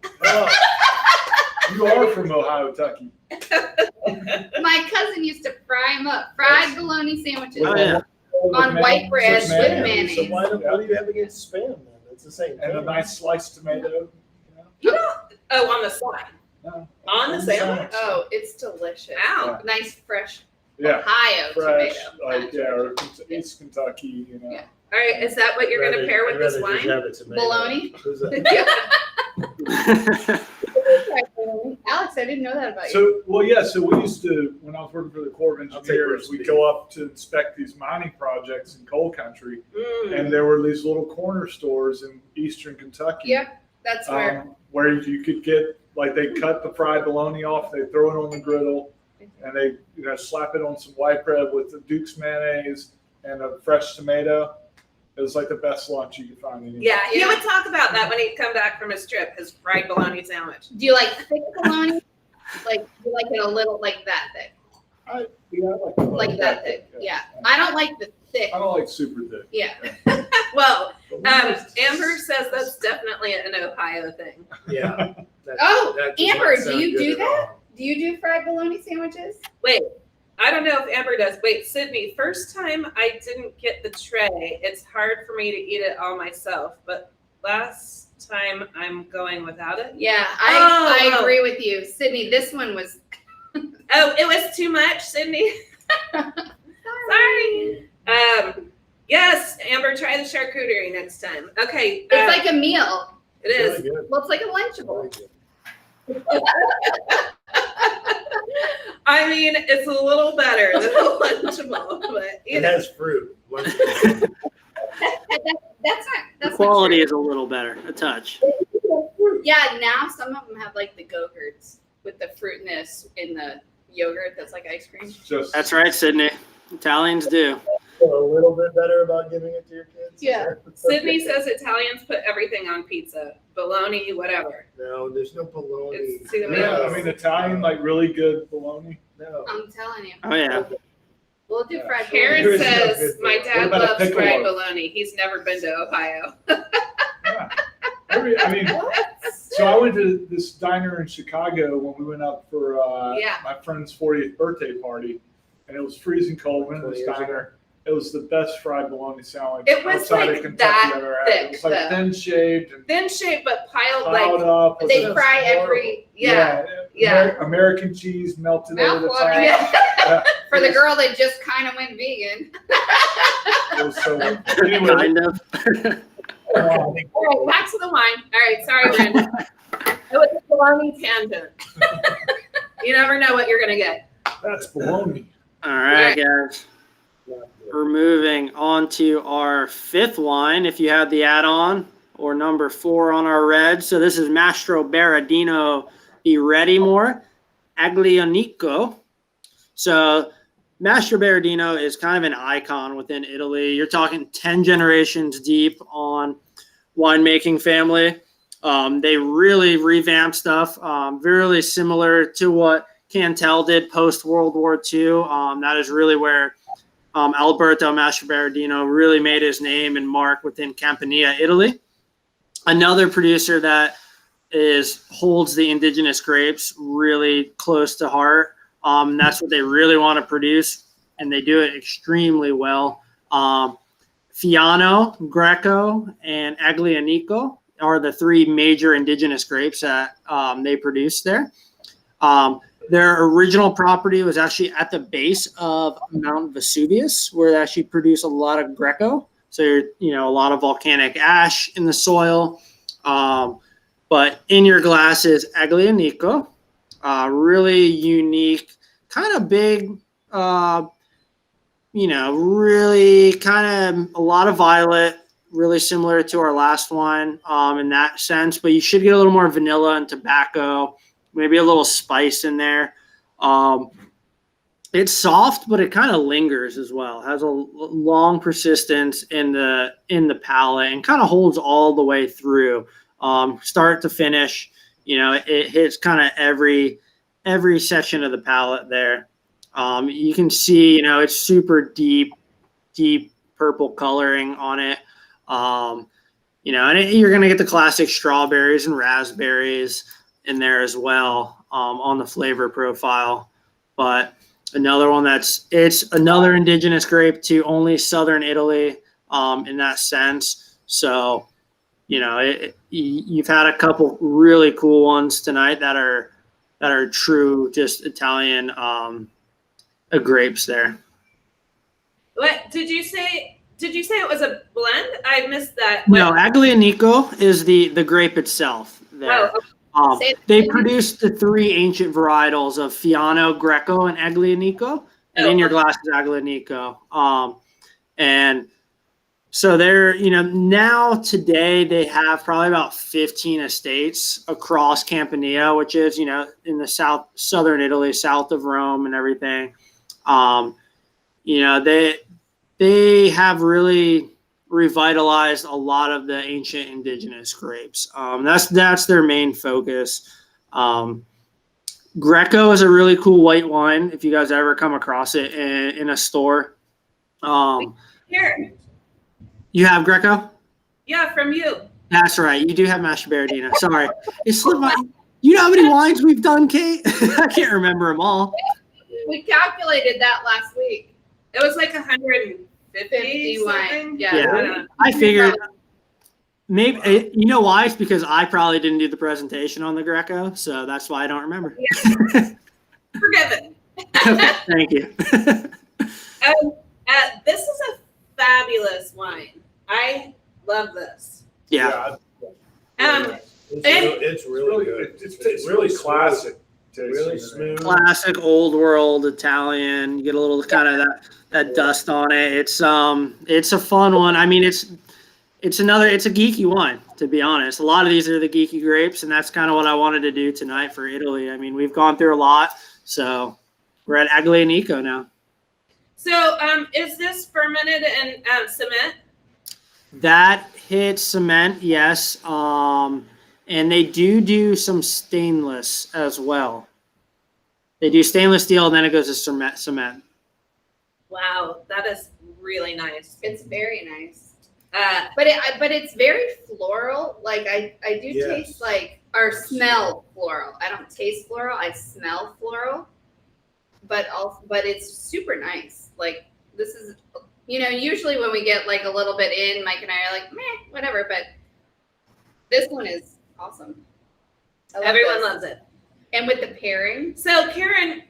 Speaker 1: You are from Ohio, Kentucky.
Speaker 2: My cousin used to fry them up. Fried bologna sandwiches
Speaker 4: Oh, yeah.
Speaker 2: on white bread
Speaker 1: With
Speaker 2: with
Speaker 1: mayonnaise.
Speaker 5: So
Speaker 2: mayonnaise.
Speaker 5: what do you have against spam then? It's the same
Speaker 1: And a
Speaker 5: thing.
Speaker 1: nice sliced tomato.
Speaker 3: Oh, on the side.
Speaker 1: No.
Speaker 3: On the sandwich.
Speaker 2: Oh, it's delicious.
Speaker 3: Ow.
Speaker 2: Nice fresh
Speaker 1: Yeah.
Speaker 2: Ohio
Speaker 1: Fresh,
Speaker 2: tomato.
Speaker 1: like, yeah, or East Kentucky, you know.
Speaker 2: Yeah.
Speaker 3: All right. Is that what you're going to pair with this wine?
Speaker 2: Bologna?
Speaker 5: Who's that?
Speaker 2: Alex, I didn't know that about you.
Speaker 1: So, well, yeah, so we used to, when I was working for the Corps of
Speaker 5: I'll take
Speaker 1: Engineers,
Speaker 5: roast
Speaker 1: we'd
Speaker 5: beef.
Speaker 1: go up to inspect these mining projects in coal country.
Speaker 3: Mm.
Speaker 1: And there were these little corner stores in eastern Kentucky.
Speaker 2: Yeah, that's where.
Speaker 1: Where you could get, like, they cut the fried bologna off, they throw it on the griddle, and they, slap it on some white bread with the Duke's mayonnaise and a fresh tomato. It was like the best lunch you could find anywhere.
Speaker 3: Yeah, he would talk about that when he'd come back from his trip, his fried bologna sandwich.
Speaker 2: Do you like thick bologna? Like, do you like it a little like that thick?
Speaker 1: Yeah, I
Speaker 2: Like that thick? Yeah. I don't like the thick.
Speaker 1: I don't like super thick.
Speaker 2: Yeah.
Speaker 3: Well, Amber says that's definitely an Ohio thing.
Speaker 5: Yeah. That-
Speaker 2: Oh,
Speaker 5: that does
Speaker 2: Amber,
Speaker 5: not
Speaker 2: do
Speaker 5: sound
Speaker 2: you
Speaker 5: good
Speaker 2: do
Speaker 5: at
Speaker 2: that?
Speaker 5: all.
Speaker 2: Do you do fried bologna sandwiches?
Speaker 3: Wait, I don't know if Amber does. Wait, Sydney, first time I didn't get the tray. It's hard for me to eat it all myself, but last time I'm going without it.
Speaker 2: Yeah,
Speaker 3: Oh,
Speaker 2: I
Speaker 3: oh.
Speaker 2: agree with you. Sydney, this one was.
Speaker 3: Oh, it was too much, Sydney. Sorry. Yes, Amber, try the charcuterie next time. Okay.
Speaker 2: It's like a meal.
Speaker 3: it is.
Speaker 5: Really good.
Speaker 2: Well, it's like a Lunchable.
Speaker 5: Really good.
Speaker 3: I mean, it's a little better than a Lunchable, but you
Speaker 5: It
Speaker 3: know.
Speaker 5: has fruit.
Speaker 2: That's not.
Speaker 4: The
Speaker 2: That's
Speaker 4: quality
Speaker 2: not
Speaker 4: is a little better, a touch.
Speaker 2: true. Yeah, now some of them have like the Go-Gurts with the fruitness in the yogurt that's like ice cream.
Speaker 1: Just
Speaker 4: That's right, Sydney. Italians do.
Speaker 5: A little bit better about giving it to your kids.
Speaker 2: Yeah.
Speaker 3: Sydney says Italians put everything on pizza, bologna, whatever.
Speaker 5: No, there's no bologna.
Speaker 3: It's see the
Speaker 1: Yeah,
Speaker 3: meals.
Speaker 1: I mean, Italian, like, really good bologna.
Speaker 5: No.
Speaker 2: I'm telling you.
Speaker 4: Oh, yeah.
Speaker 2: We'll do
Speaker 1: Yeah.
Speaker 2: fried
Speaker 3: Karen
Speaker 5: There is no
Speaker 3: says
Speaker 5: good
Speaker 3: my
Speaker 5: bologna.
Speaker 3: dad
Speaker 1: What about a
Speaker 3: loves
Speaker 1: pickle
Speaker 3: fried
Speaker 1: loaf?
Speaker 3: bologna. He's never been to Ohio.
Speaker 1: Yeah. I mean, so I went to this diner in Chicago when we went up for
Speaker 3: Yeah.
Speaker 1: my friend's 40th birthday party, and it was freezing cold. We went to this
Speaker 5: 20 years
Speaker 1: diner. It was the best fried bologna sandwich
Speaker 3: It was
Speaker 1: outside
Speaker 3: like
Speaker 1: of Kentucky
Speaker 3: that
Speaker 1: I've ever had.
Speaker 3: thick,
Speaker 1: It was like
Speaker 3: though.
Speaker 1: thin shaved and
Speaker 3: Thin shape, but piled
Speaker 1: piled
Speaker 3: like
Speaker 1: up. with
Speaker 2: They
Speaker 1: a-
Speaker 2: fry every
Speaker 3: yeah.
Speaker 1: American cheese melted over the
Speaker 2: Mouthwater.
Speaker 1: top.
Speaker 3: Yeah.
Speaker 2: for the girl that just kind of went vegan.
Speaker 1: It was so anyway.
Speaker 4: Kind of.
Speaker 3: All right, back to the wine. All right, sorry, Brandon. It was a bologna tangent. You never know what you're gonna get.
Speaker 1: That's baloney.
Speaker 4: All right, guys. We're moving on to our fifth wine. If you had the add-on or number 4 on our red. So this is Mastro Berardino di Redimore Aglianico. So Mastro Berardino is kind of an icon within Italy. You're talking 10 generations deep on winemaking family. They really revamped stuff, really similar to what Cantel did post World War II. That is really where Alberto Mastro Berardino really made his name and mark within Campania, Italy. Another producer that holds the indigenous grapes really close to heart. That's what they really want to produce, and they do it extremely well. Fiano, Greco, and Aglianico are the 3 major indigenous grapes that they produce there. Their original property was actually at the base of Mount Vesuvius, where they actually produce a lot of Greco. So, a lot of volcanic ash in the soil. But in your glass is Aglianico, really unique, kind of big, really kind of a lot of violet, really similar to our last wine in that sense. But you should get a little more vanilla and tobacco. Maybe a little spice in there. It's soft, but it kind of lingers as well. It has a long persistence in the palate and kind of holds all the way through, start to finish. It hits kind of every section of the palate there. You can see, it's super deep purple coloring on it. And you're gonna get the classic strawberries and raspberries in there as well on the flavor profile. But another one it's another indigenous grape to only southern Italy in that sense. So, you've had a couple really cool ones tonight that are true just Italian grapes there.
Speaker 3: What did you say? Did you say it was a blend? I missed that.
Speaker 4: No, Aglianico is the grape itself there.
Speaker 3: Oh,
Speaker 4: They produced the 3 ancient varietals of Fiano, Greco, and Aglianico, and in your glass is Aglianico. And so they're, now today they have probably about 15 estates across Campania, which is, in the southern Italy, south of Rome and everything. They have really revitalized a lot of the ancient indigenous grapes. That's their main focus. Greco is a really cool white wine if you guys ever come across it in a store.
Speaker 3: Here.
Speaker 4: You have Greco?
Speaker 3: Yeah, from you.
Speaker 4: That's right. You do have Mastro Berardino. Sorry. It slipped my. You know how many wines we've done, Kate? I can't remember them all.
Speaker 2: We calculated that last week.
Speaker 3: It was like 150
Speaker 2: 50 wine.
Speaker 3: something.
Speaker 2: Yeah.
Speaker 4: I figured maybe why? It's because I probably didn't do the presentation on the Greco, so that's why I don't remember.
Speaker 3: Yeah. Forgiven.
Speaker 4: Okay, thank you.
Speaker 3: This is a fabulous wine. I love this.
Speaker 4: Yeah.
Speaker 5: It's really good.
Speaker 1: It's really classic.
Speaker 5: Really smooth.
Speaker 4: Classic old world Italian. You get a little kind of that dust on it. It's a fun one. I mean, it's a geeky wine, to be honest. A lot of these are the geeky grapes, and that's kind of what I wanted to do tonight for Italy. I mean, we've gone through a lot, so we're at Aglianico now.
Speaker 3: So, is this fermented in cement?
Speaker 4: That hits cement, yes. And they do some stainless as well. They do stainless steel, and then it goes to cement.
Speaker 3: Wow, that is really nice.
Speaker 2: It's very nice. But it's very floral. Like I do taste or smell floral. I don't taste floral. I smell floral. But it's super nice. Like this is, usually when we get like a little bit in, Mike and I are like, meh, whatever. But this one is awesome.
Speaker 3: Everyone loves it.
Speaker 2: And with the pairing.
Speaker 3: So Karen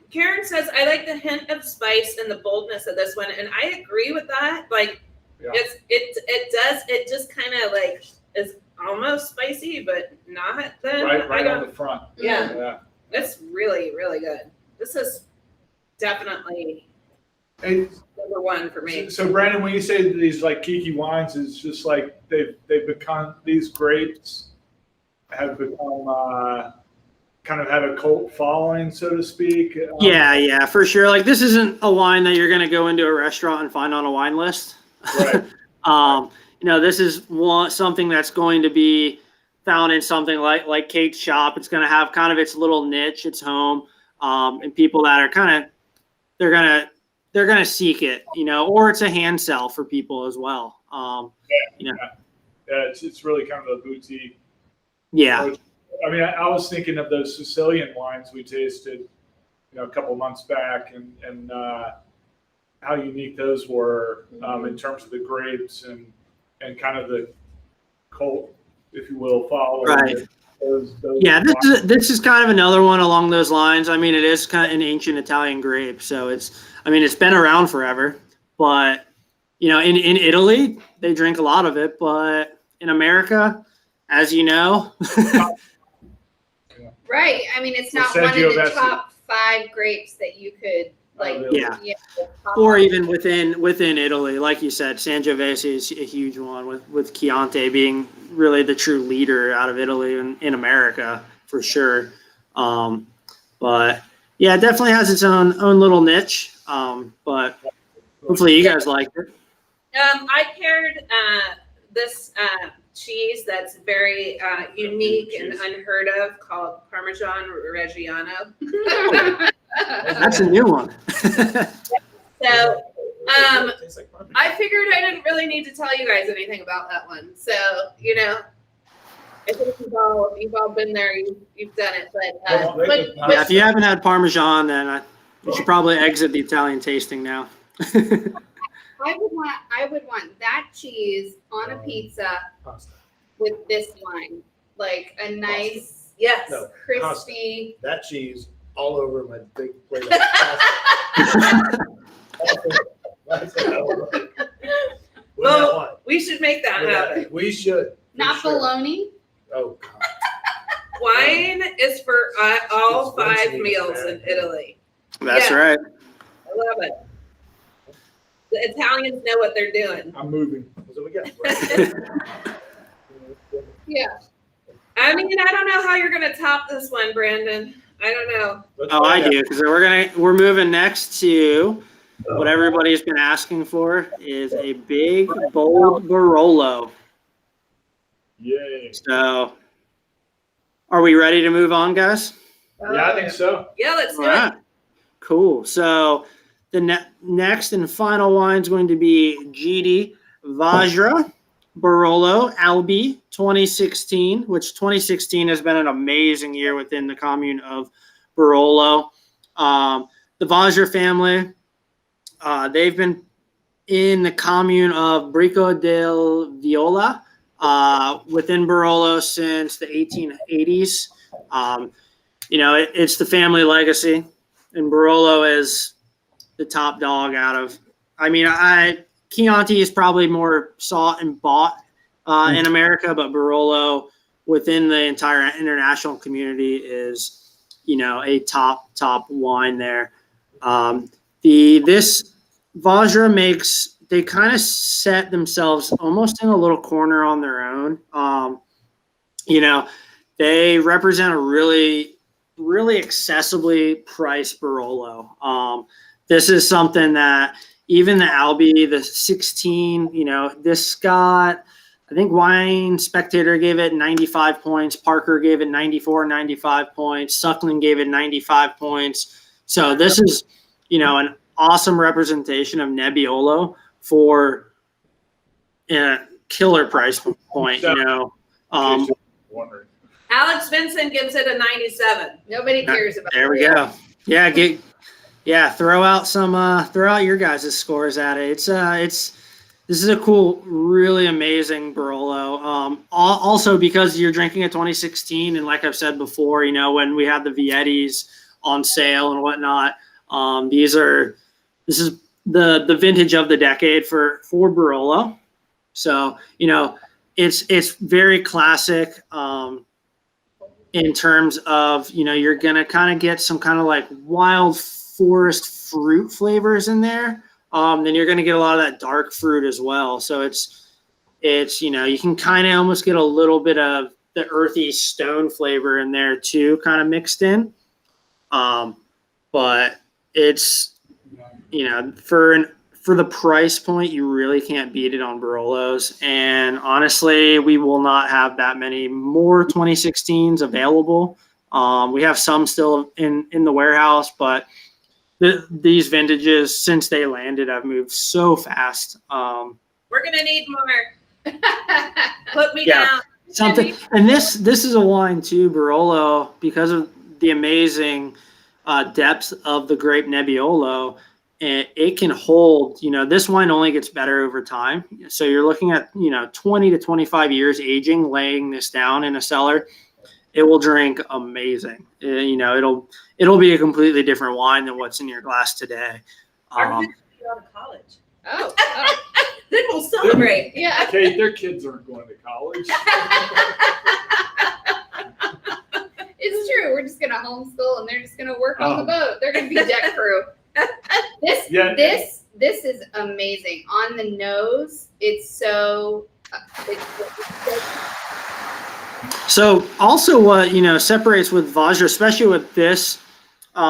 Speaker 3: says, I like the hint of spice and the boldness of this one. And I agree with that. Like it just kind of like is almost spicy, but not then.
Speaker 1: Right on the front.
Speaker 3: Yeah. It's really, really good. This is definitely
Speaker 1: And
Speaker 3: number one for me.
Speaker 1: so Brandon, when you say these like Kiki wines, it's just like they've become, these grapes have become kind of have a cult following, so to speak.
Speaker 4: Yeah, for sure. Like this isn't a wine that you're gonna go into a restaurant and find on a wine list.
Speaker 1: Right.
Speaker 4: This is something that's going to be found in something like Kate's shop. It's gonna have kind of its little niche, its home, and people that are kind of they're gonna seek it, or it's a hand sell for people as well.
Speaker 1: Yeah, it's really kind of a boutique.
Speaker 4: Yeah.
Speaker 1: I mean, I was thinking of those Sicilian wines we tasted, a couple months back, and how unique those were in terms of the grapes and kind of the cult, if you will, following.
Speaker 4: Right.
Speaker 1: Those
Speaker 4: Yeah, this is kind of another one along those lines. I mean, it is kind of an ancient Italian grape, so it's been around forever. But in Italy, they drink a lot of it, but in America, as you know.
Speaker 2: Right. I mean, it's not
Speaker 1: Or
Speaker 2: one of the
Speaker 1: Sangiovese.
Speaker 2: top 5 grapes that you could like.
Speaker 1: really?
Speaker 4: Yeah.
Speaker 2: top
Speaker 4: Or
Speaker 2: five.
Speaker 4: even within Italy, like you said, Sangiovese is a huge one, with Chianti being really the true leader out of Italy and in America for sure. But yeah, it definitely has its own little niche. But hopefully you guys liked it.
Speaker 3: I paired this cheese that's very unique and unheard of called Parmesan Reggiano.
Speaker 4: That's a new one.
Speaker 3: So
Speaker 5: Tastes like barbecue.
Speaker 3: I figured I didn't really need to tell you guys anything about that one. So, I think you've all been there, you've done it. But
Speaker 4: Yeah, if you haven't had Parmesan, then you should probably exit the Italian tasting now.
Speaker 2: I would want that cheese on a pizza
Speaker 5: Pasta.
Speaker 2: with this wine, like a nice,
Speaker 3: yes.
Speaker 5: No,
Speaker 2: crispy.
Speaker 5: that cheese all over my big plate of pasta. That's what I would like. What do I want?
Speaker 3: We should make that happen.
Speaker 5: We should. for
Speaker 2: Not
Speaker 5: sure.
Speaker 2: bologna.
Speaker 5: Oh, God.
Speaker 3: Wine is for all
Speaker 5: It's once
Speaker 3: 5
Speaker 5: in
Speaker 3: meals in
Speaker 5: America.
Speaker 3: Italy.
Speaker 4: That's
Speaker 3: Yeah.
Speaker 4: right.
Speaker 3: I love it. The Italians know what they're doing.
Speaker 1: I'm moving.
Speaker 5: So we got bread.
Speaker 2: Yeah.
Speaker 3: I mean, I don't know how you're gonna top this one, Brandon. I don't know.
Speaker 5: Let's
Speaker 4: Oh, I
Speaker 5: find
Speaker 4: do,
Speaker 5: out.
Speaker 4: because we're moving next to what everybody's been asking for is a big bold Barolo.
Speaker 1: Yay.
Speaker 4: So, are we ready to move on, guys?
Speaker 1: Yeah, I think so.
Speaker 3: Yeah, let's do
Speaker 4: All right. Cool. So the next and final wine is going to be GD Vajra Barolo Albi 2016, which 2016 has been an amazing year within the commune of Barolo. The Vajra family, they've been in the commune of Brico del Viola within Barolo since the 1880s. It's the family legacy, and Barolo is the top dog out of. I mean, Chianti is probably more sought and bought in America, but Barolo within the entire international community is, a top wine there. This Vajra makes, they kind of set themselves almost in a little corner on their own. They represent a really, really accessibly priced Barolo. This is something that even the Albi, the 16, this got, I think Wine Spectator gave it 95 points. Parker gave it 95 points. Suckling gave it 95 points. So this is, an awesome representation of Nebbiolo for a killer price point,
Speaker 1: Wondering.
Speaker 3: Alex Vincent gives it a 97.
Speaker 2: Nobody cares about.
Speaker 4: There we go. Yeah, throw out your guys' scores at it. This is a cool, really amazing Barolo. Also because you're drinking a 2016, and like I've said before, when we had the Viettis on sale and whatnot, this is the vintage of the decade for Barolo. So it's very classic. In terms of, you're going to kind of get some kind of like wild forest fruit flavors in there, then you're going to get a lot of that dark fruit as well. So it's you can kind of almost get a little bit of the earthy stone flavor in there too, kind of mixed in. But it's, for the price point, you really can't beat it on Barolos. And honestly, we will not have that many more 2016s available. We have some still in the warehouse, but these vintages, since they landed, have moved so fast.
Speaker 3: We're gonna need more. Put me
Speaker 4: Yeah.
Speaker 3: down.
Speaker 4: Something, and this is a wine too, Barolo, because of the amazing depth of the grape Nebbiolo. It can hold, this wine only gets better over time. So you're looking at, 20 to 25 years aging, laying this down in a cellar. It will drink amazing. It'll be a completely different wine than what's in your glass today.
Speaker 3: Our kids are out of college.
Speaker 2: Oh,
Speaker 3: Then we'll celebrate.
Speaker 2: yeah.
Speaker 1: Okay, their kids aren't going to college.
Speaker 2: It's true. We're just gonna homeschool, and they're just gonna work on the boat. They're gonna be deck crew. This is amazing. On the nose, it's so.
Speaker 4: So also what, separates with Vajra, especially with this, they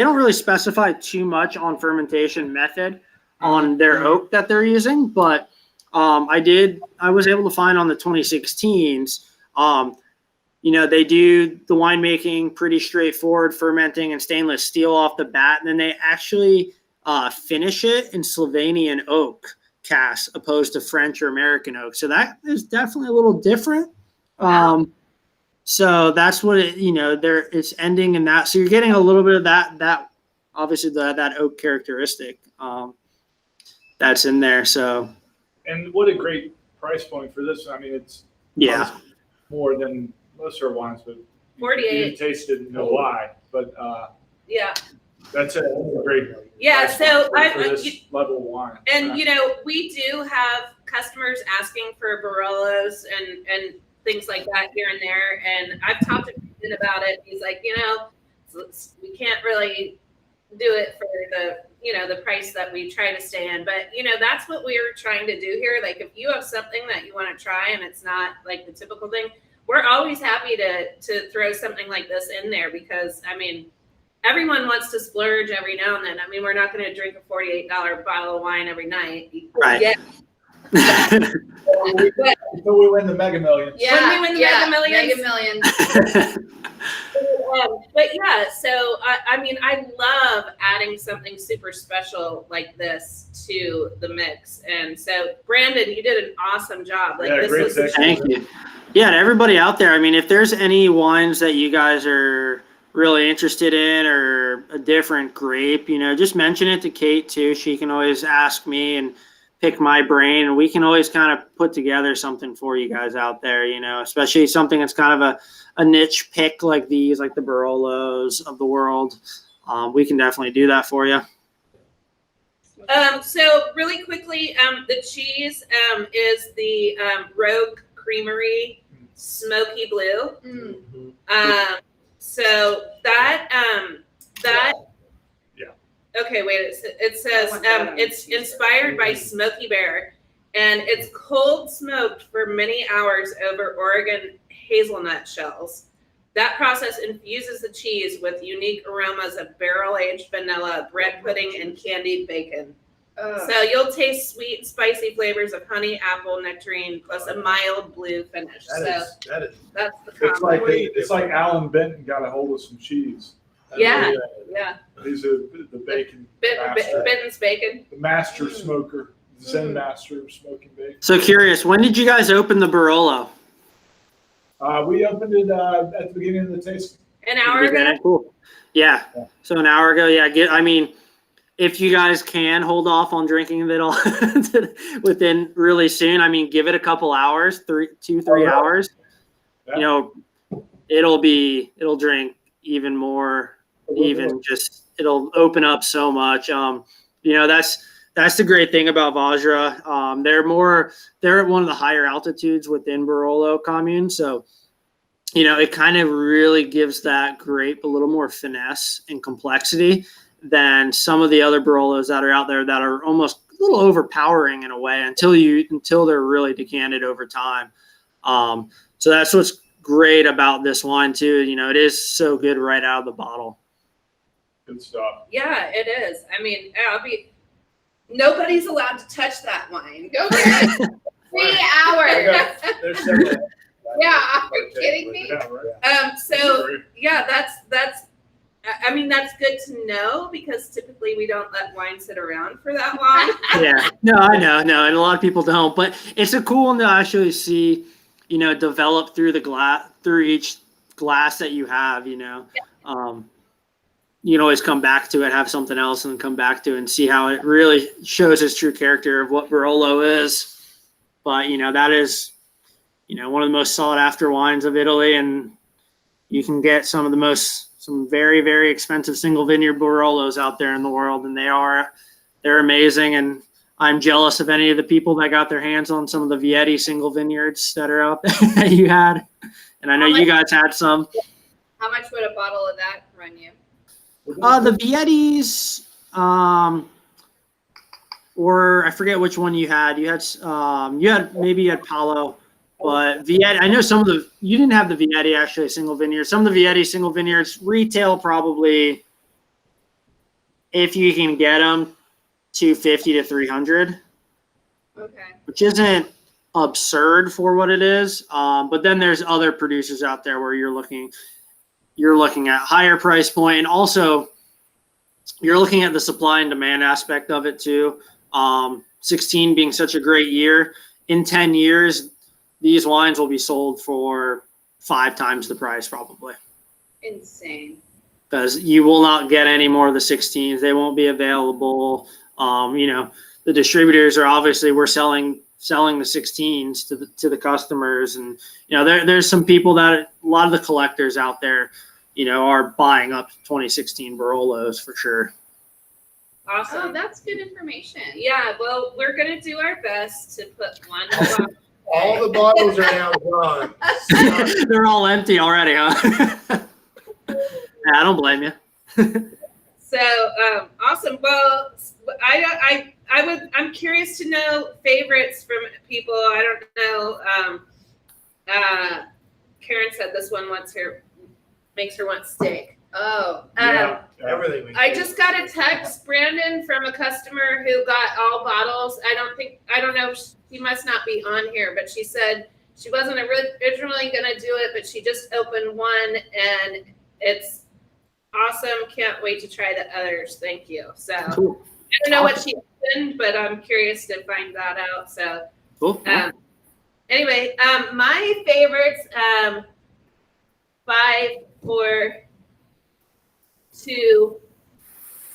Speaker 4: don't really specify too much on fermentation method on their oak that they're using, but I was able to find on the 2016s, they do the winemaking pretty straightforward, fermenting in stainless steel off the bat, and then they actually finish it in Slovenian oak casks opposed to French or American oak. So that is definitely a little different. So that's what it's ending in that. So you're getting a little bit of that obviously that oak characteristic that's in there. So,
Speaker 1: And what a great price point for this. I mean, it's more than most of our wines, but
Speaker 3: 48.
Speaker 1: you didn't taste it and know why. But
Speaker 3: Yeah.
Speaker 1: that's a great.
Speaker 3: Yeah.
Speaker 1: price
Speaker 3: So
Speaker 1: point for this level of wine.
Speaker 3: And we do have customers asking for Barolos and things like that here and there. And I've talked to him about it. He's like, we can't really do it for the price that we try to stay in. But that's what we are trying to do here. Like, if you have something that you want to try and it's not like the typical thing, we're always happy to throw something like this in there, because everyone wants to splurge every now and then. We're not going to drink a $48 bottle of wine every night.
Speaker 4: Right.
Speaker 3: Yeah.
Speaker 1: Until we win the Mega Millions.
Speaker 2: Yeah,
Speaker 3: When we win the Mega Millions.
Speaker 2: Mega Millions.
Speaker 3: But yeah, so I love adding something super special like this to the mix. And so, Brandon, you did an awesome job. Like,
Speaker 1: Yeah,
Speaker 3: this
Speaker 1: great
Speaker 3: was
Speaker 1: section.
Speaker 4: Thank you. Yeah, to everybody out there, if there's any wines that you guys are really interested in or a different grape, just mention it to Kate too. She can always ask me and pick my brain, and we can always kind of put together something for you guys out there, especially something that's kind of a niche pick like these, like the Barolos of the world. We can definitely do that for you.
Speaker 3: So really quickly, the cheese is the Rogue Creamery Smoky Blue.
Speaker 2: Mm.
Speaker 3: So that okay, wait. It says it's inspired by Smoky Bear, and it's cold smoked for many hours over Oregon hazelnut shells. That process infuses the cheese with unique aromas of barrel-aged vanilla, bread pudding, and candied bacon. So you'll taste sweet, spicy flavors of honey, apple, nectarine, plus a mild blue finish.
Speaker 5: That is.
Speaker 3: That's the
Speaker 1: It's
Speaker 3: combo.
Speaker 1: it's like Alan Benton got a hold of some cheese.
Speaker 3: Yeah.
Speaker 1: He's the bacon master.
Speaker 3: Benton's bacon.
Speaker 1: The master smoker, Zen master of smoking bacon.
Speaker 4: So curious, when did you guys open the Barolo?
Speaker 1: We opened it at the beginning of the tasting.
Speaker 3: An hour ago.
Speaker 4: Cool. Yeah. So an hour ago. Yeah. If you guys can hold off on drinking it all within really soon, give it a couple hours, 3 hours.
Speaker 1: Yeah.
Speaker 4: It'll drink even more, it'll open up so much. That's the great thing about Vajra. They're at one of the higher altitudes within Barolo commune. So, it kind of really gives that grape a little more finesse and complexity than some of the other Barolos that are out there that are almost a little overpowering in a way until they're really decanted over time. So that's what's great about this wine too. It is so good right out of the bottle.
Speaker 1: Good stuff.
Speaker 3: Yeah, it is. I mean, nobody's allowed to touch that wine.
Speaker 2: Okay. 3 hours.
Speaker 5: There's several.
Speaker 2: Yeah, are you kidding me?
Speaker 1: Yeah, right.
Speaker 3: So yeah, that's good to know, because typically we don't let wine sit around for that long.
Speaker 4: Yeah, no, I know, and a lot of people don't, but it's a cool one to actually see, develop through each glass that you have. You can always come back to it, have something else, and come back to it and see how it really shows its true character of what Barolo is. But that is, one of the most sought after wines of Italy, and you can get some very, very expensive single vineyard Barolos out there in the world, and they're amazing. And I'm jealous of any of the people that got their hands on some of the Vietti single vineyards that are out there that you had. And I know you guys had some.
Speaker 2: How much would a bottle of that run you?
Speaker 4: The Viettis, or I forget which one you had. You had Paolo, but Vietti. I know you didn't have the Vietti actually single vineyard. Some of the Vietti single vineyards retail probably, if you can get them, $250 to $300.
Speaker 2: Okay.
Speaker 4: Which isn't absurd for what it is. But then there's other producers out there where you're looking at higher price point, and also you're looking at the supply and demand aspect of it too. 16 being such a great year, in 10 years, these wines will be sold for 5 times the price probably.
Speaker 2: Insane.
Speaker 4: Because you will not get any more of the 16s. They won't be available. The distributors are obviously, we're selling the 16s to the customers, and there's some people that, a lot of the collectors out there, are buying up 2016 Barolos for sure.
Speaker 3: Awesome.
Speaker 2: Oh, that's good information.
Speaker 3: Yeah, well, we're gonna do our best to put one bottle.
Speaker 5: All the bottles are now gone.
Speaker 4: They're all empty already, huh? I don't blame you.
Speaker 3: So awesome. Well, I'm curious to know favorites from people. I don't know. Karen said this one makes her want steak.
Speaker 2: Oh.
Speaker 5: Everything.
Speaker 3: I just got a text, Brandon, from a customer who got all bottles. I don't know. She must not be on here, but she said she wasn't originally going to do it, but she just opened one and it's awesome. Can't wait to try the others. Thank you. So
Speaker 4: Cool.
Speaker 3: I don't know what she opened, but I'm curious to find that out. So
Speaker 4: Cool.
Speaker 3: anyway, my favorites, 5, 4, 2,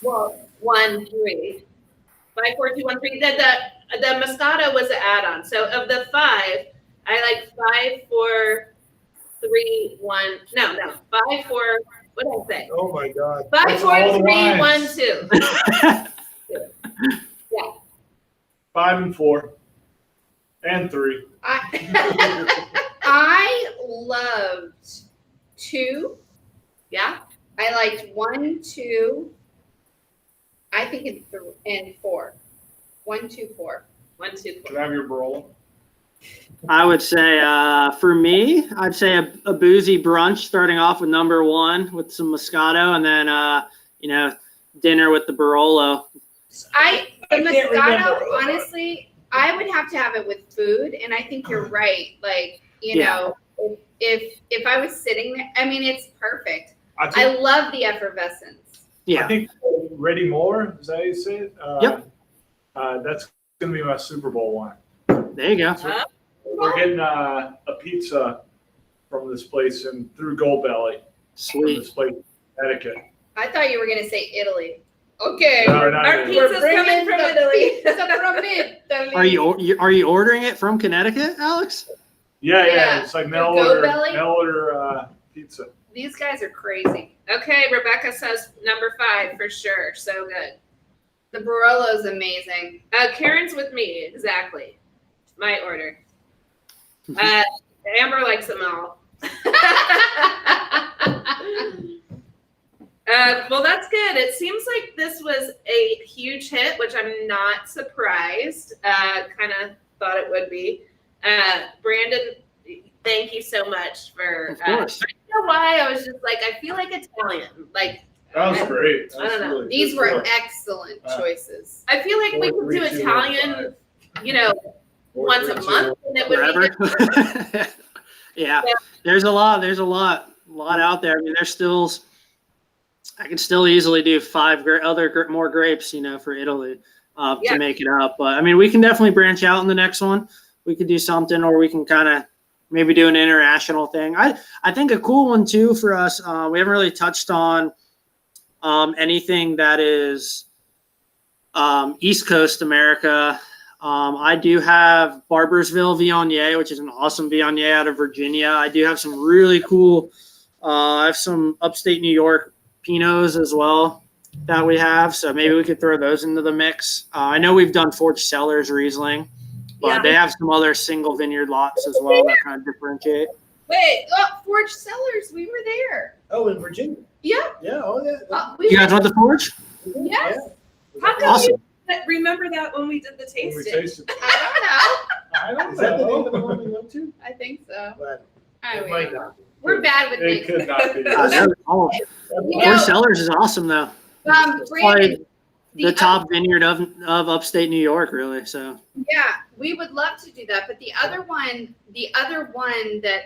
Speaker 3: 1, 3. 5, 4, 2, 1, 3. The Moscato was an add-on. So of the 5, I like 5, 4, 3, 1. No. 5, 4. What did I say?
Speaker 5: Oh my God.
Speaker 3: 5,
Speaker 1: That's
Speaker 3: 4,
Speaker 1: all the
Speaker 3: 3, 1,
Speaker 1: wines.
Speaker 3: 2. Yeah.
Speaker 1: 5 and 4 and 3.
Speaker 2: I loved 2. Yeah. I liked 1, 2. I think and 4. 1, 2, 4.
Speaker 3: 1, 2,
Speaker 1: Can
Speaker 3: 4.
Speaker 1: I have your Barolo?
Speaker 4: I would say, for me, I'd say a boozy brunch starting off with number 1 with some Moscato, and then, dinner with the Barolo.
Speaker 2: The
Speaker 5: can't
Speaker 2: Moscato,
Speaker 5: remember.
Speaker 2: honestly, I would have to have it with food, and I think you're right. Like, if I was sitting there, I mean, it's perfect. I love the effervescence.
Speaker 4: Yeah.
Speaker 1: I think Ready More, is that how you say it?
Speaker 4: Yep.
Speaker 1: That's going to be my Super Bowl wine.
Speaker 4: There you go.
Speaker 1: We're getting a pizza from this place through Goldbelly. From
Speaker 4: Sweet.
Speaker 1: this place in Connecticut.
Speaker 2: I thought you were going to say Italy. Okay.
Speaker 1: No, not
Speaker 3: Our
Speaker 1: Italy.
Speaker 3: pizza's coming from Italy.
Speaker 2: Pizza from Italy.
Speaker 4: Are you ordering it from Connecticut, Alex?
Speaker 1: Yeah. It's like mail order pizza.
Speaker 2: These guys are crazy.
Speaker 3: Okay, Rebecca says number 5 for sure. So good.
Speaker 2: The Barolo's amazing.
Speaker 3: Karen's with me, exactly. My order. Amber likes them all. Well, that's good. It seems like this was a huge hit, which I'm not surprised. Kind of thought it would be. Brandon, thank you so much for.
Speaker 4: Of course.
Speaker 3: I don't know why I was just like I feel like Italian. Like
Speaker 1: That was great.
Speaker 3: I don't know.
Speaker 1: Really
Speaker 2: These
Speaker 1: good.
Speaker 2: were excellent choices.
Speaker 3: I feel like we could do
Speaker 5: 4, 3, 2,
Speaker 3: Italian,
Speaker 5: 5.
Speaker 3: you know,
Speaker 5: 4,
Speaker 3: once
Speaker 5: 3,
Speaker 3: a
Speaker 5: 2,
Speaker 3: month, and it would be.
Speaker 4: Forever. Yeah. There's a lot out there. I mean, I could still easily do 5 more grapes, for Italy
Speaker 3: Yeah.
Speaker 4: to make it up. But I mean, we can definitely branch out in the next one. We could do something, or we can kind of maybe do an international thing. I think a cool one too for us. We haven't really touched on anything that is East Coast America. I do have Barbersville Viognier, which is an awesome Viognier out of Virginia. I do have some really cool. I have some upstate New York Pinots as well that we have, so maybe we could throw those into the mix. I know we've done Forge Cellars Riesling, but
Speaker 3: Yeah.
Speaker 4: they have some other single vineyard lots as well that kind of differentiate.
Speaker 2: Wait, Forge Cellars, we were there.
Speaker 5: Oh, in Virginia.
Speaker 2: Yeah.
Speaker 5: Yeah. Oh, yeah.
Speaker 2: We
Speaker 4: You guys want the Forge?
Speaker 2: Yes.
Speaker 5: Yeah.
Speaker 3: How come
Speaker 4: Awesome.
Speaker 3: you didn't remember that when we did the
Speaker 1: When we
Speaker 3: tasting?
Speaker 1: tasted-
Speaker 2: I
Speaker 1: I don't
Speaker 5: Is that the name of the
Speaker 1: know.
Speaker 5: one we went to?
Speaker 2: don't know. I think so.
Speaker 5: But
Speaker 2: I
Speaker 5: it
Speaker 2: mean,
Speaker 5: might not be.
Speaker 2: we're bad with
Speaker 1: It
Speaker 2: names.
Speaker 1: could not be.
Speaker 2: You know-
Speaker 4: Forge Cellars is awesome though.
Speaker 2: Brandon,
Speaker 4: Like the
Speaker 2: the
Speaker 4: top vineyard of upstate New York, really. So
Speaker 2: Yeah, we would love to do that. But the other one that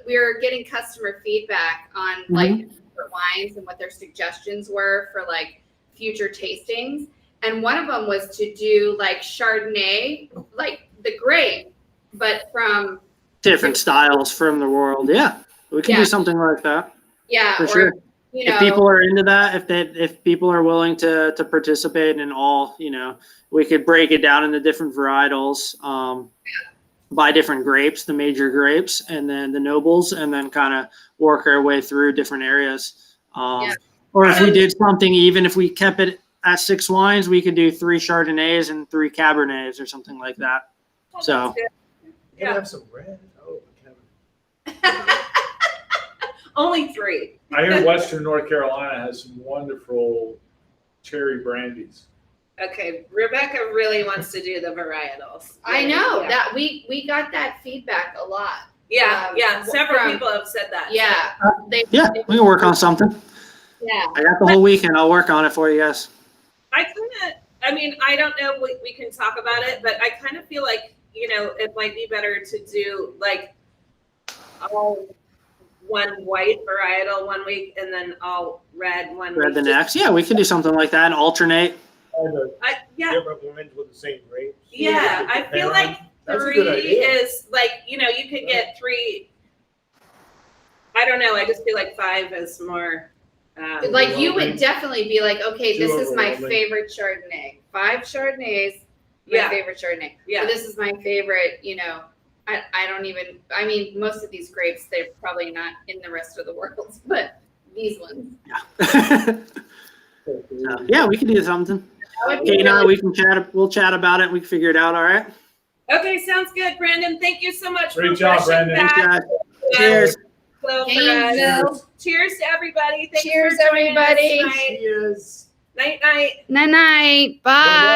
Speaker 2: we're getting customer feedback on like different wines and what their suggestions were for like future tastings. And one of them was to do like Chardonnay, like the grape, but from
Speaker 4: different styles from the world. Yeah, we can
Speaker 2: Yeah.
Speaker 4: do something like that
Speaker 2: yeah,
Speaker 4: for
Speaker 2: or
Speaker 4: sure.
Speaker 2: you know,
Speaker 4: If people are into that, if people are willing to participate in all, we could break it down into different varietals, by different grapes, the major grapes, and then the nobles, and then kind of work our way through different areas. Or if we did something, even if we kept it at 6 wines, we could do 3 Chardonnays and 3 Cabernets or something like that.
Speaker 3: Oh,
Speaker 4: So-
Speaker 3: that's good.
Speaker 5: Can I
Speaker 3: Yeah.
Speaker 5: have some red? Oh, Kevin.
Speaker 3: Only 3.
Speaker 1: I hear Western North Carolina has some wonderful cherry brandies.
Speaker 3: Okay, Rebecca really wants to do the varietals.
Speaker 2: I know
Speaker 3: Yeah.
Speaker 2: that we got that feedback a lot.
Speaker 3: Yeah, yeah. Several
Speaker 2: from-
Speaker 3: people have said that.
Speaker 2: Yeah,
Speaker 4: Yeah, we can work on something.
Speaker 2: yeah.
Speaker 4: I got the whole weekend. I'll work on it for you guys.
Speaker 3: I don't know, we can talk about it, but I kind of feel like, it might be better to do like all one white varietal 1 week and then all red 1
Speaker 4: Red
Speaker 3: week.
Speaker 4: the next. Yeah, we could do something like that and alternate.
Speaker 5: Kind of
Speaker 3: Yeah,
Speaker 5: different ones with the same grapes.
Speaker 3: yeah. I feel like
Speaker 5: That's a
Speaker 3: 3
Speaker 5: good idea.
Speaker 3: is like, you could get 3. I don't know. I just feel like 5 is more.
Speaker 2: Like you would definitely be like, okay, this
Speaker 5: Too
Speaker 2: is my
Speaker 5: overwhelming.
Speaker 2: favorite Chardonnay. 5 Chardonnays, my
Speaker 3: Yeah.
Speaker 2: favorite Chardonnay.
Speaker 3: Yeah.
Speaker 2: Or this is my favorite, I mean, most of these grapes, they're probably not in the rest of the world, but these ones.
Speaker 4: Yeah, we can do something.
Speaker 2: That would be
Speaker 4: Kate and I,
Speaker 2: really-
Speaker 4: we can chat. We'll chat about it. We can figure it out. All right.
Speaker 3: Okay, sounds good, Brandon. Thank you so much
Speaker 1: Great
Speaker 3: for
Speaker 1: job,
Speaker 3: rushing
Speaker 1: Brandon.
Speaker 3: back.
Speaker 4: Thanks, guys. Cheers.
Speaker 3: So for
Speaker 2: Thank
Speaker 3: us.
Speaker 2: you.
Speaker 3: Cheers to everybody. Thanks
Speaker 2: Cheers,
Speaker 3: for joining us
Speaker 2: everybody.
Speaker 3: tonight.
Speaker 5: Yes.
Speaker 3: Night, night.
Speaker 2: Night night. Bye.